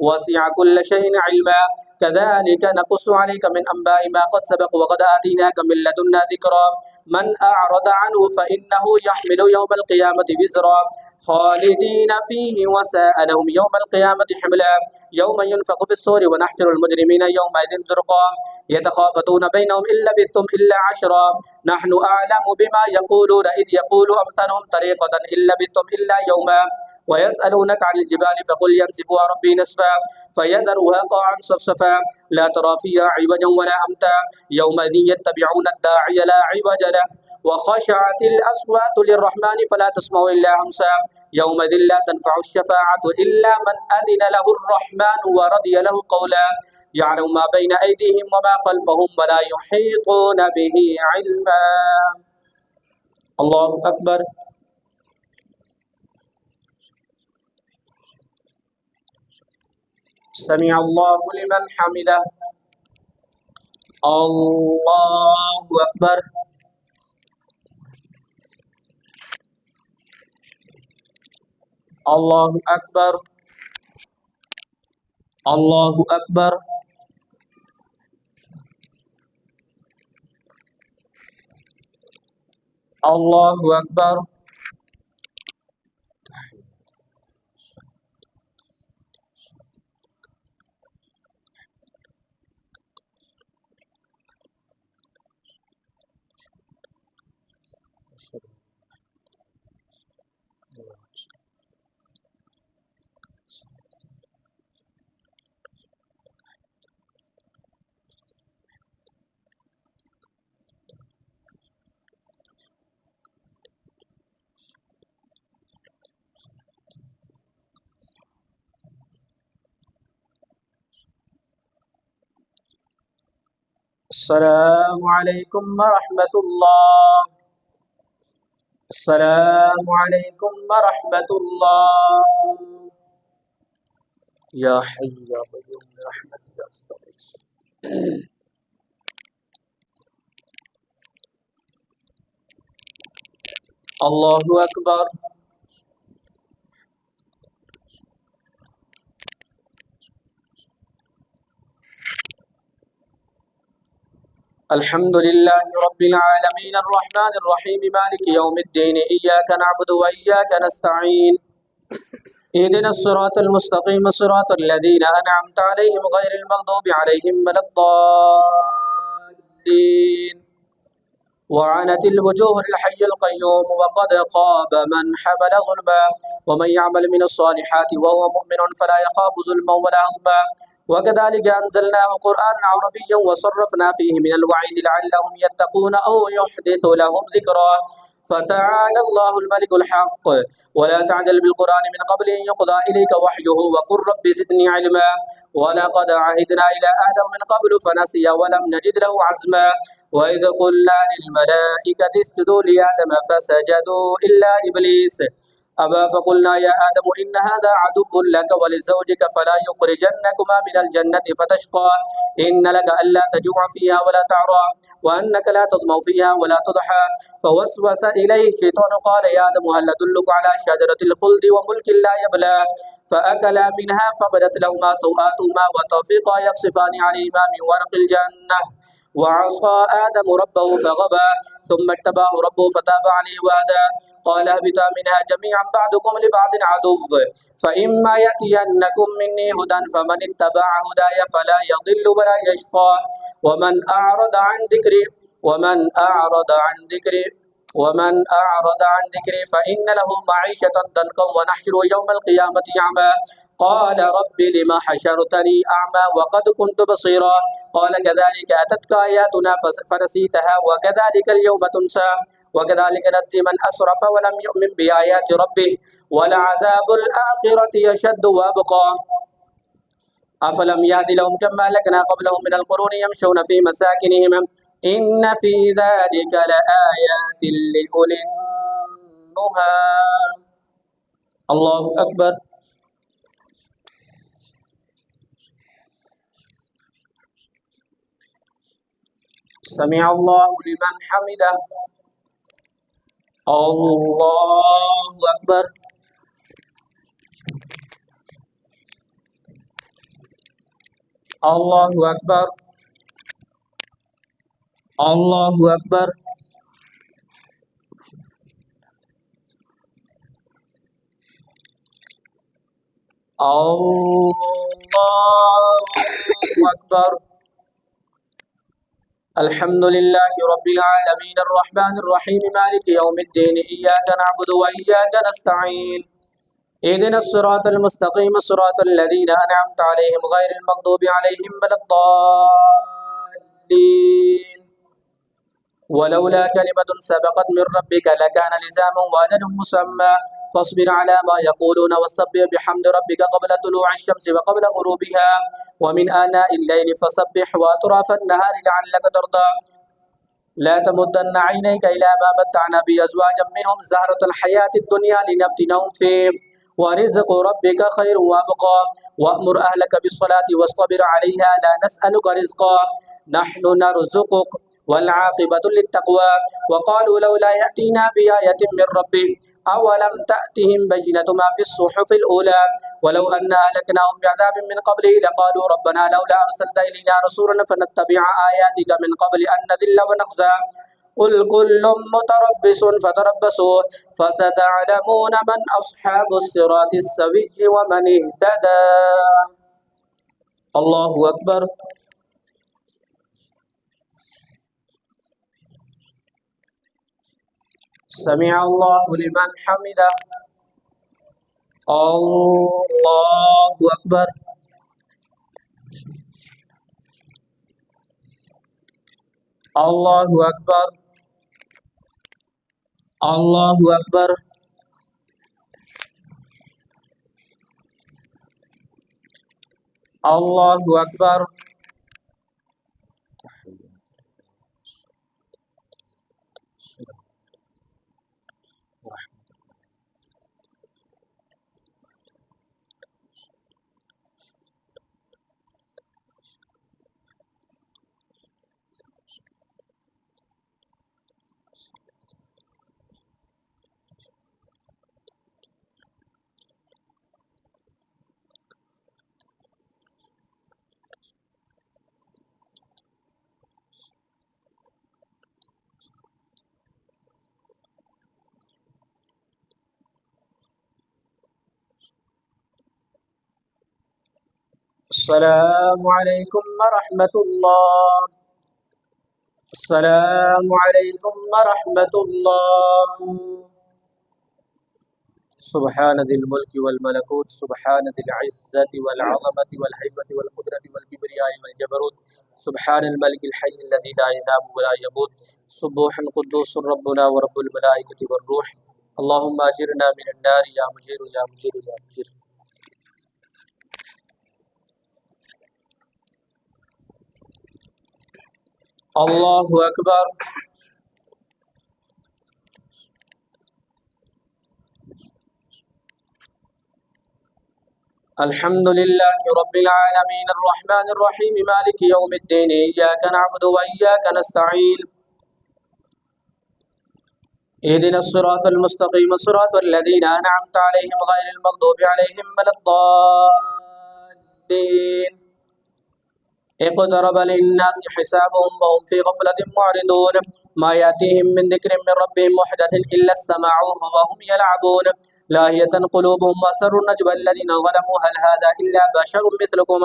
وسع كل شيء علما، كذلك نقص عليك من أنباء ما قد سبق وقد آتيناك من لدنا ذكرا، من أعرض عنه فإنه يحمل يوم القيامة وزرا خالدين فيه وساء لهم يوم القيامة حملا. يوم ينفخ في الصور ونحشر المجرمين يومئذ زرقا، يتخافتون بينهم إن لبثتم إلا عشرا، نحن أعلم بما يقولون إذ يقول أمثلهم طريقة إن لبثتم إلا يوما. ويسألونك عن الجبال فقل ينسفها ربي نسفا فيذرها قاعا صفصفا لا ترى فيها عوجا ولا أمتا، يومئذ يتبعون الداعي لا عوج له وخشعت الأصوات للرحمن فلا تسمع إلا همسا. يومئذ لا تنفع الشفاعة إلا من أذن له الرحمن ورضي له قولا يعلم ما بين أيديهم وما خلفهم ولا يحيطون به علما. الله أكبر. سمع الله لمن حمده. الله أكبر. الله أكبر. الله أكبر. الله أكبر. السلام عليكم ورحمة الله. السلام عليكم ورحمة الله. يا حي يا قيوم برحمتك أستغيث. الله أكبر. الحمد لله رب العالمين الرحمن الرحيم مالك يوم الدين إياك نعبد وإياك نستعين اهدنا الصراط المستقيم صراط الذين أنعمت عليهم غير المغضوب عليهم ولا الضالين. وعنت الوجوه للحي القيوم وقد خاب من حمل ظلما ومن يعمل من الصالحات وهو مؤمن فلا يخاف ظلما ولا هضما. وكذلك أنزلناه قرآنا عربيا وصرفنا فيه من الوعيد لعلهم يتقون أو يحدث لهم ذكرا. فتعالى الله الملك الحق ولا تعجل بالقرآن من قبل أن يقضى إليك وحيه وقل رب زدني علما. ولقد عهدنا إلى آدم من قبل فنسي ولم نجد له عزما. وإذ قلنا للملائكة اسجدوا لآدم فسجدوا إلا إبليس أبى فقلنا يا آدم إن هذا عدو لك ولزوجك فلا يخرجنكما من الجنة فتشقى. إن لك ألا تجوع فيها ولا تعرى وأنك لا تظمأ فيها ولا تضحى. فوسوس إليه الشيطان قال يا آدم هل أدلك على شجرة الخلد وملك لا يبلى. فأكلا منها فبدت لهما سوآتهما وطفقا يقصفان عليهما من ورق الجنة. وعصى آدم ربه فغوى ثم اجتباه ربه فتاب عليه وهدى. قال اهبطا منها جميعا بعضكم لبعض عدو فإما يأتينكم مني هدى فمن اتبع هداي فلا يضل ولا يشقى. ومن أعرض عن ذكري فإن له معيشة ضنكا ونحشره يوم القيامة أعمى. قال رب لم حشرتني أعمى وقد كنت بصيرا. قال كذلك أتتك آياتنا فنسيتها وكذلك اليوم تنسى. وكذلك نجزي من أسرف ولم يؤمن بآيات ربه ولعذاب الآخرة أشد وأبقى. أفلم يهد لهم كما أهلكنا قبلهم من القرون يمشون في مساكنهم إن في ذلك لآيات لأولي النهى. الله أكبر. سمع الله لمن حمده. الله أكبر. الله أكبر. الله أكبر. الله أكبر. الحمد لله رب العالمين الرحمن الرحيم مالك يوم الدين إياك نعبد وإياك نستعين اهدنا الصراط المستقيم صراط الذين أنعمت عليهم غير المغضوب عليهم ولا الضالين. ولولا كلمة سبقت من ربك لكان لزاما وأجل مسمى فاصبر على ما يقولون وسبح بحمد ربك قبل طلوع الشمس وقبل غروبها ومن آناء الليل فسبح وأطراف النهار لعلك ترضى لا تمدن عينيك إلى ما متعنا بأزواجا منهم زهرة الحياة الدنيا لنفتنهم فيه ورزق ربك خير وأبقى وأمر أهلك بالصلاة واصطبر عليها لا نسألك رزقا نحن نرزقك والعاقبة للتقوى وقالوا لولا يأتينا بآية من ربه أولم تأتهم بينة ما في الصحف الأولى ولو أن أهلكناهم بعذاب من قبله لقالوا ربنا لولا أرسلت إلينا رسولا فنتبع آياتك من قبل أن نذل ونخزى قل كل متربص فتربصوا فستعلمون من أصحاب الصراط السوي ومن اهتدى الله أكبر سمع الله لمن حمده الله أكبر الله أكبر الله أكبر الله أكبر السلام عليكم ورحمة الله السلام عليكم ورحمة الله سبحان ذي الملك والملكوت سبحان ذي العزة والعظمة والهيبة والقدرة والكبرياء والجبروت سبحان الملك الحي الذي لا ينام ولا يموت سبوح قدوس ربنا ورب الملائكة والروح اللهم أجرنا من النار يا مجير يا مجير يا مجير الله أكبر الحمد لله رب العالمين الرحمن الرحيم مالك يوم الدين إياك نعبد وإياك نستعين اهدنا الصراط المستقيم صراط الذين أنعمت عليهم غير المغضوب عليهم ولا الضالين اقترب للناس حسابهم وهم في غفلة معرضون ما يأتيهم من ذكر من ربهم محدث إلا استمعوه وهم يلعبون لاهية قلوبهم وأسروا النجوى الذين ظلموا هل هذا إلا بشر مثلكم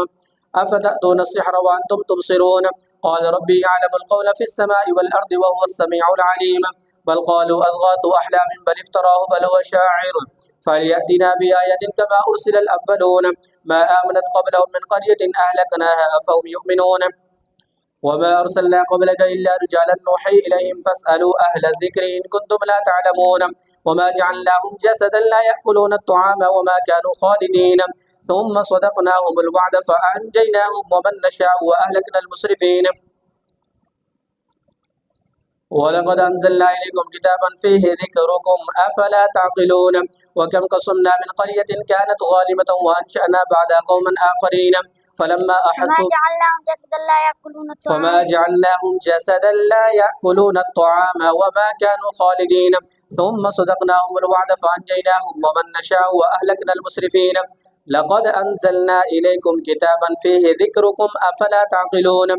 أفتأتون السحر وأنتم تبصرون قال ربي يعلم القول في السماء والأرض وهو السميع العليم بل قالوا أضغاث أحلام بل افتراه بل هو شاعر فليأتنا بآية كما أرسل الأولون ما آمنت قبلهم من قرية أهلكناها أفهم يؤمنون وما أرسلنا قبلك إلا رجالا نوحي إليهم فاسألوا أهل الذكر إن كنتم لا تعلمون وما جعلناهم جسدا لا يأكلون الطعام وما كانوا خالدين ثم صدقناهم الوعد فأنجيناهم ومن نشاء وأهلكنا المسرفين ولقد أنزلنا إليكم كتابا فيه ذكركم أفلا تعقلون وكم قصمنا من قرية كانت ظالمة وأنشأنا بعدها قوما آخرين فما جعلناهم جسدا لا يأكلون الطعام وما كانوا خالدين ثم صدقناهم الوعد فأنجيناهم ومن نشاء وأهلكنا المسرفين لقد أنزلنا إليكم كتابا فيه ذكركم أفلا تعقلون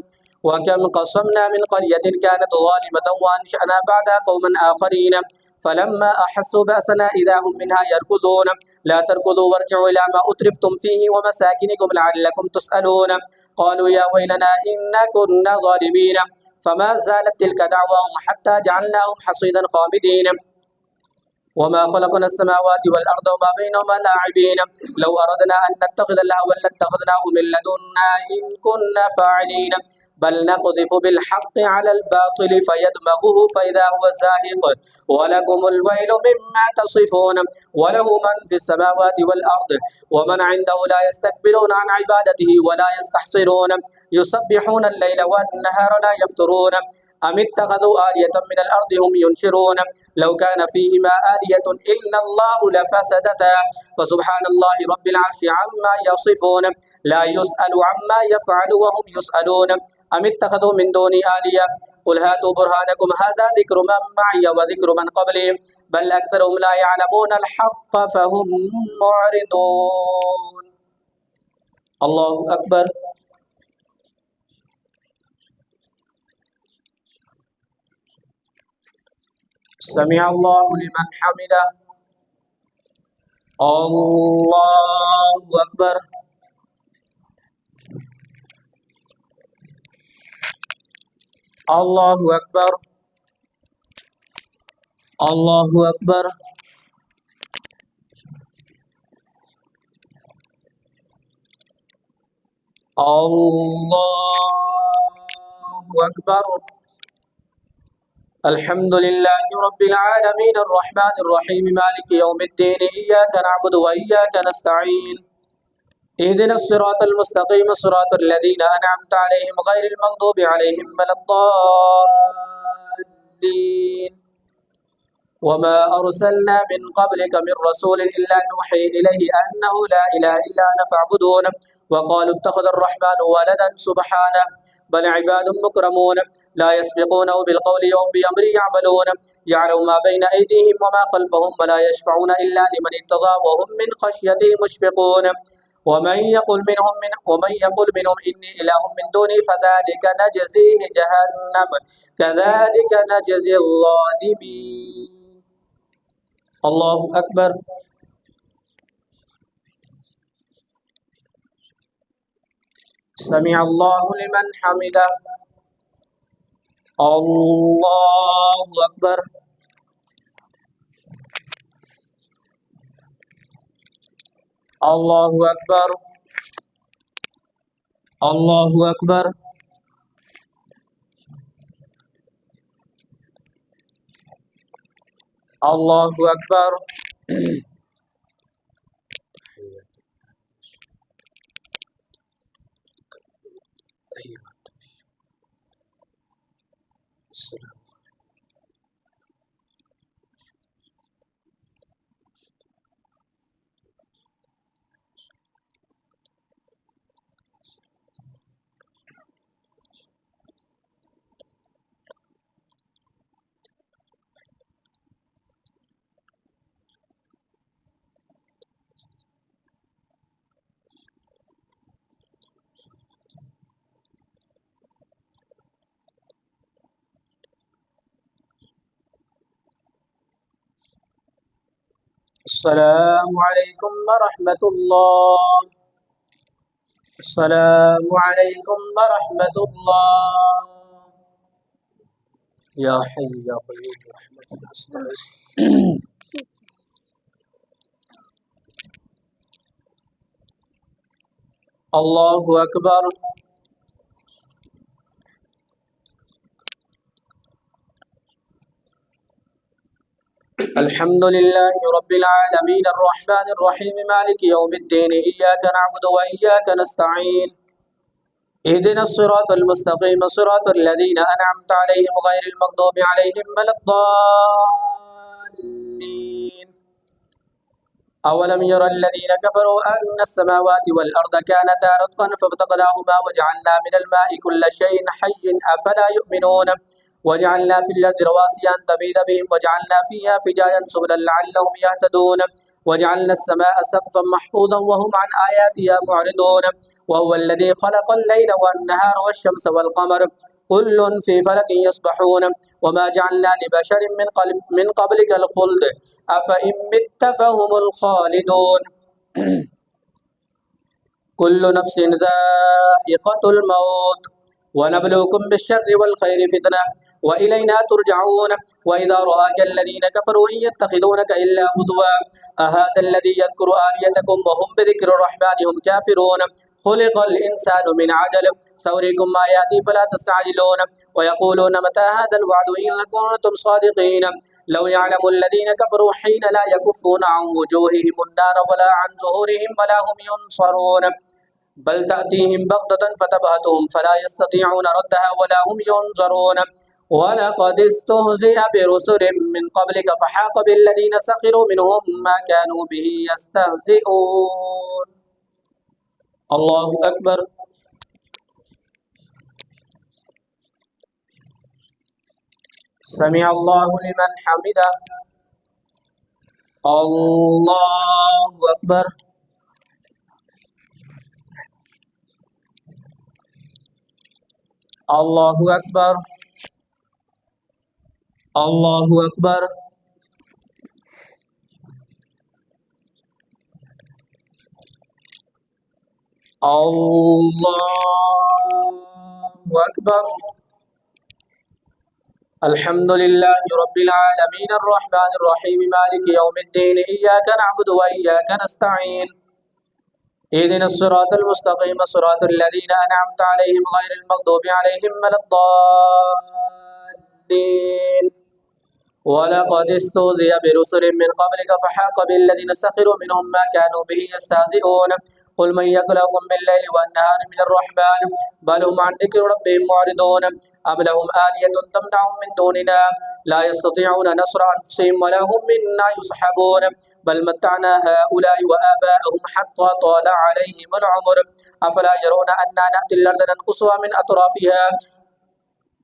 وكم قصمنا من قرية كانت ظالمة وأنشأنا بعدها قوما آخرين فلما أحسوا بأسنا إذا هم منها يركضون لا تركضوا وارجعوا إلى ما أترفتم فيه ومساكنكم لعلكم تسألون قالوا يا ويلنا إنا كنا ظالمين فما زالت تلك دعواهم حتى جعلناهم حصيدا خامدين وما خلقنا السماوات والأرض وما بينهما لاعبين لو أردنا أن نتخذ لهوا لاتخذناه من لدنا إن كنا فاعلين بل نقذف بالحق على الباطل فيدمغه فإذا هو زاهق ولكم الويل مما تصفون وله من في السماوات والأرض ومن عنده لا يستكبرون عن عبادته ولا يستحصرون يسبحون الليل والنهار لا يفترون أم اتخذوا آلية من الأرض هم ينشرون لو كان فيهما آلية إلا الله لفسدتا فسبحان الله رب العرش عما يصفون لا يسأل عما يفعل وهم يسألون أم اتخذوا من دوني آلية قل هاتوا برهانكم هذا ذكر من معي وذكر من قبلي بل أكثرهم لا يعلمون الحق فهم معرضون. الله أكبر. سمع الله لمن حمده. الله أكبر. الله أكبر. الله أكبر. الله أكبر. الحمد لله رب العالمين الرحمن الرحيم مالك يوم الدين إياك نعبد وإياك نستعين اهدنا الصراط المستقيم صراط الذين أنعمت عليهم غير المغضوب عليهم ولا الضالين وما أرسلنا من قبلك من رسول إلا نوحي إليه أنه لا إله إلا أنا فاعبدون وقالوا اتخذ الرحمن ولدا سبحانه بل عباد مكرمون لا يسبقونه بالقول وهم بأمره يعملون يعلم ما بين أيديهم وما خلفهم ولا يشفعون إلا لمن ارتضى وهم من خشيته مشفقون ومن يقل منهم إني إله من دوني فذلك نجزيه جهنم كذلك نجزي الظالمين. الله أكبر. سمع الله لمن حمده. الله أكبر. الله أكبر. الله أكبر. الله أكبر. السلام عليكم ورحمة الله. السلام عليكم ورحمة الله. يا حي يا قيوم برحمتك أستغيث. الله أكبر. الحمد لله رب العالمين الرحمن الرحيم مالك يوم الدين إياك نعبد وإياك نستعين اهدنا الصراط المستقيم صراط الذين أنعمت عليهم غير المغضوب عليهم ولا الضالين أولم يرى الذين كفروا أن السماوات والأرض كانتا رتقا فافتقناهما وجعلنا من الماء كل شيء حي أفلا يؤمنون وجعلنا في الأرض رواسي أن تميد بهم وجعلنا فيها فجاجا سبلا لعلهم يهتدون وجعلنا السماء سقفا محفوظا وهم عن آياتها معرضون وهو الذي خلق الليل والنهار والشمس والقمر كل في فلك يسبحون وما جعلنا لبشر من قبلك الخلد أفإن مت فهم الخالدون كل نفس ذائقة الموت ونبلوكم بالشر والخير فتنة وإلينا ترجعون وإذا رآك الذين كفروا إن يتخذونك إلا هزوا أهذا الذي يذكر آليتكم وهم بذكر الرحمن هم كافرون خلق الإنسان من عجل سأريكم آياتي فلا تستعجلون ويقولون متى هذا الوعد إن كنتم صادقين لو يعلم الذين كفروا حين لا يكفون عن وجوههم النار ولا عن ظهورهم ولا هم ينصرون بل تأتيهم بغتة فتبهتهم فلا يستطيعون ردها ولا هم ينظرون ولقد استهزئ برسل من قبلك فحاق بالذين سخروا منهم ما كانوا به يستهزئون الله أكبر سمع الله لمن حمده الله أكبر الله أكبر الله أكبر الله أكبر الحمد لله رب العالمين الرحمن الرحيم مالك يوم الدين إياك نعبد وإياك نستعين اهدنا الصراط المستقيم صراط الذين أنعمت عليهم غير المغضوب عليهم ولا الضالين ولقد استهزئ برسل من قبلك فحاق بالذين سخروا منهم ما كانوا به يستهزئون قل من يكلؤكم بالليل والنهار من الرحمن بل هم عن ذكر ربهم معرضون أم لهم آلية تمنعهم من دوننا لا يستطيعون نصر أنفسهم ولا هم منا يصحبون بل متعنا هؤلاء وآباءهم حتى طال عليهم العمر أفلا يرون أنا نأتي الأرض ننقصها من أطرافها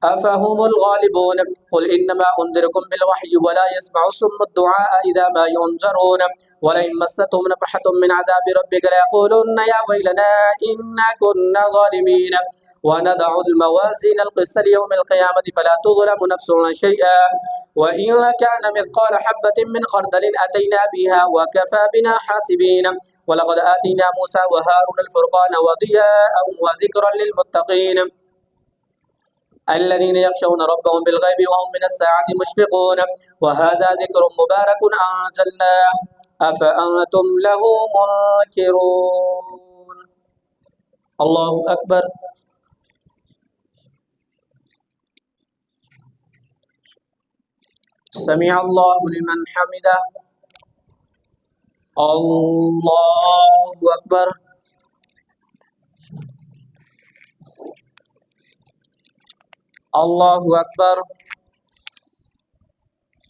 أفهم الغالبون قل إنما أنذركم بالوحي ولا يسمع الصم الدعاء إذا ما ينذرون ولئن مستهم نفحة من عذاب ربك ليقولن يا ويلنا إنا كنا ظالمين ونضع الموازين القسط ليوم القيامة فلا تظلم نفس شيئا وإن كان مثقال حبة من خردل أتينا بها وكفى بنا حاسبين ولقد آتينا موسى وهارون الفرقان وضياء وذكرا للمتقين الذين يخشون ربهم بالغيب وهم من الساعة مشفقون وهذا ذكر مبارك أنزلناه أفأنتم له منكرون الله أكبر سمع الله لمن حمده الله أكبر الله أكبر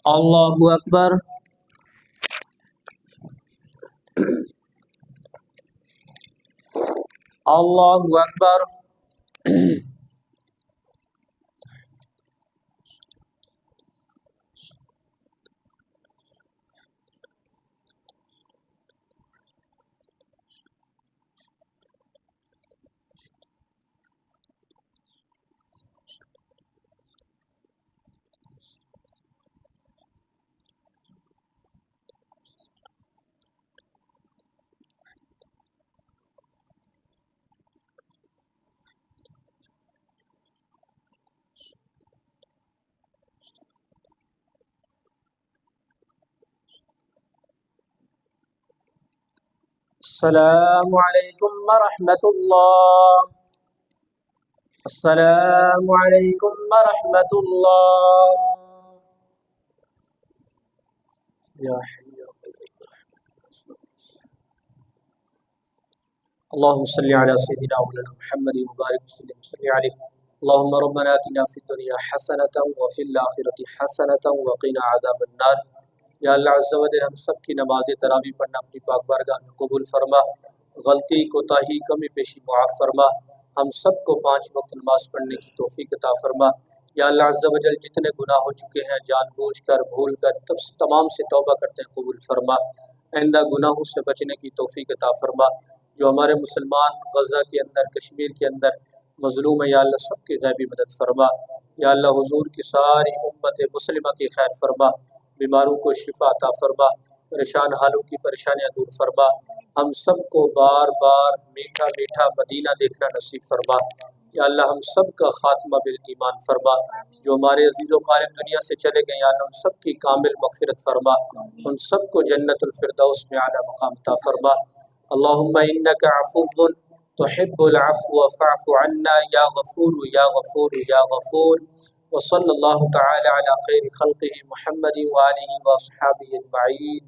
الله أكبر الله أكبر السلام عليكم ورحمة الله السلام عليكم ورحمة الله يا حي يا قيوم اللهم صل على سيدنا مولانا محمد وبارك وسلم عليه اللهم ربنا آتنا في الدنيا حسنة وفي الآخرة حسنة وقنا عذاب النار या अल्लाह अज़्ज़ा व जल हम सब की नमाज तरावी पढ़ना अपनी पाक बारगाह में कबूल फरमा गलती कोताही कमी पेशी मुआफ़ फरमा हम सब को 5 वक्त नमाज पढ़ने की तौफीक अता फरमा या अल्लाह अज़्ज़ा व जल जितने गुनाह हो चुके हैं जानबूझकर भूल कर तमाम से तौबा करते हैं कबूल फरमा आइंदा गुनाहों से बचने की तौफीक अता फरमा जो हमारे मुसलमान गज़ा के अंदर कश्मीर के अंदर मज़लूम है या अल्लाह सब की ग़ैबी मदद फरमा या अल्लाह हुज़ूर की सारी उम्मत मुस्लिमा की खैर फरमा बीमारों को शिफा अता फरमा परेशान हालों की परेशानियां दूर फरमा हम सब को बार बार मीठा मीठा मदीना देखना नसीब फरमा या अल्लाह हम सब का खात्मा बिल ईमान फरमा जो हमारे अजीज़ व क़ारिब दुनिया से चले गए या अल्लाह हम सब की कामिल मग़फ़िरत फरमा उन सब को जन्नतुल फ़िरदौस में आला मक़ाम अता फरमा अल्लाहुम्मा इन्नका अफ़ुव्वुन تحب العفو فاعف عنا يا غفور يا غفور يا غفور. وصلى الله تعالى على خير خلقه محمد وآله وأصحابه أجمعين.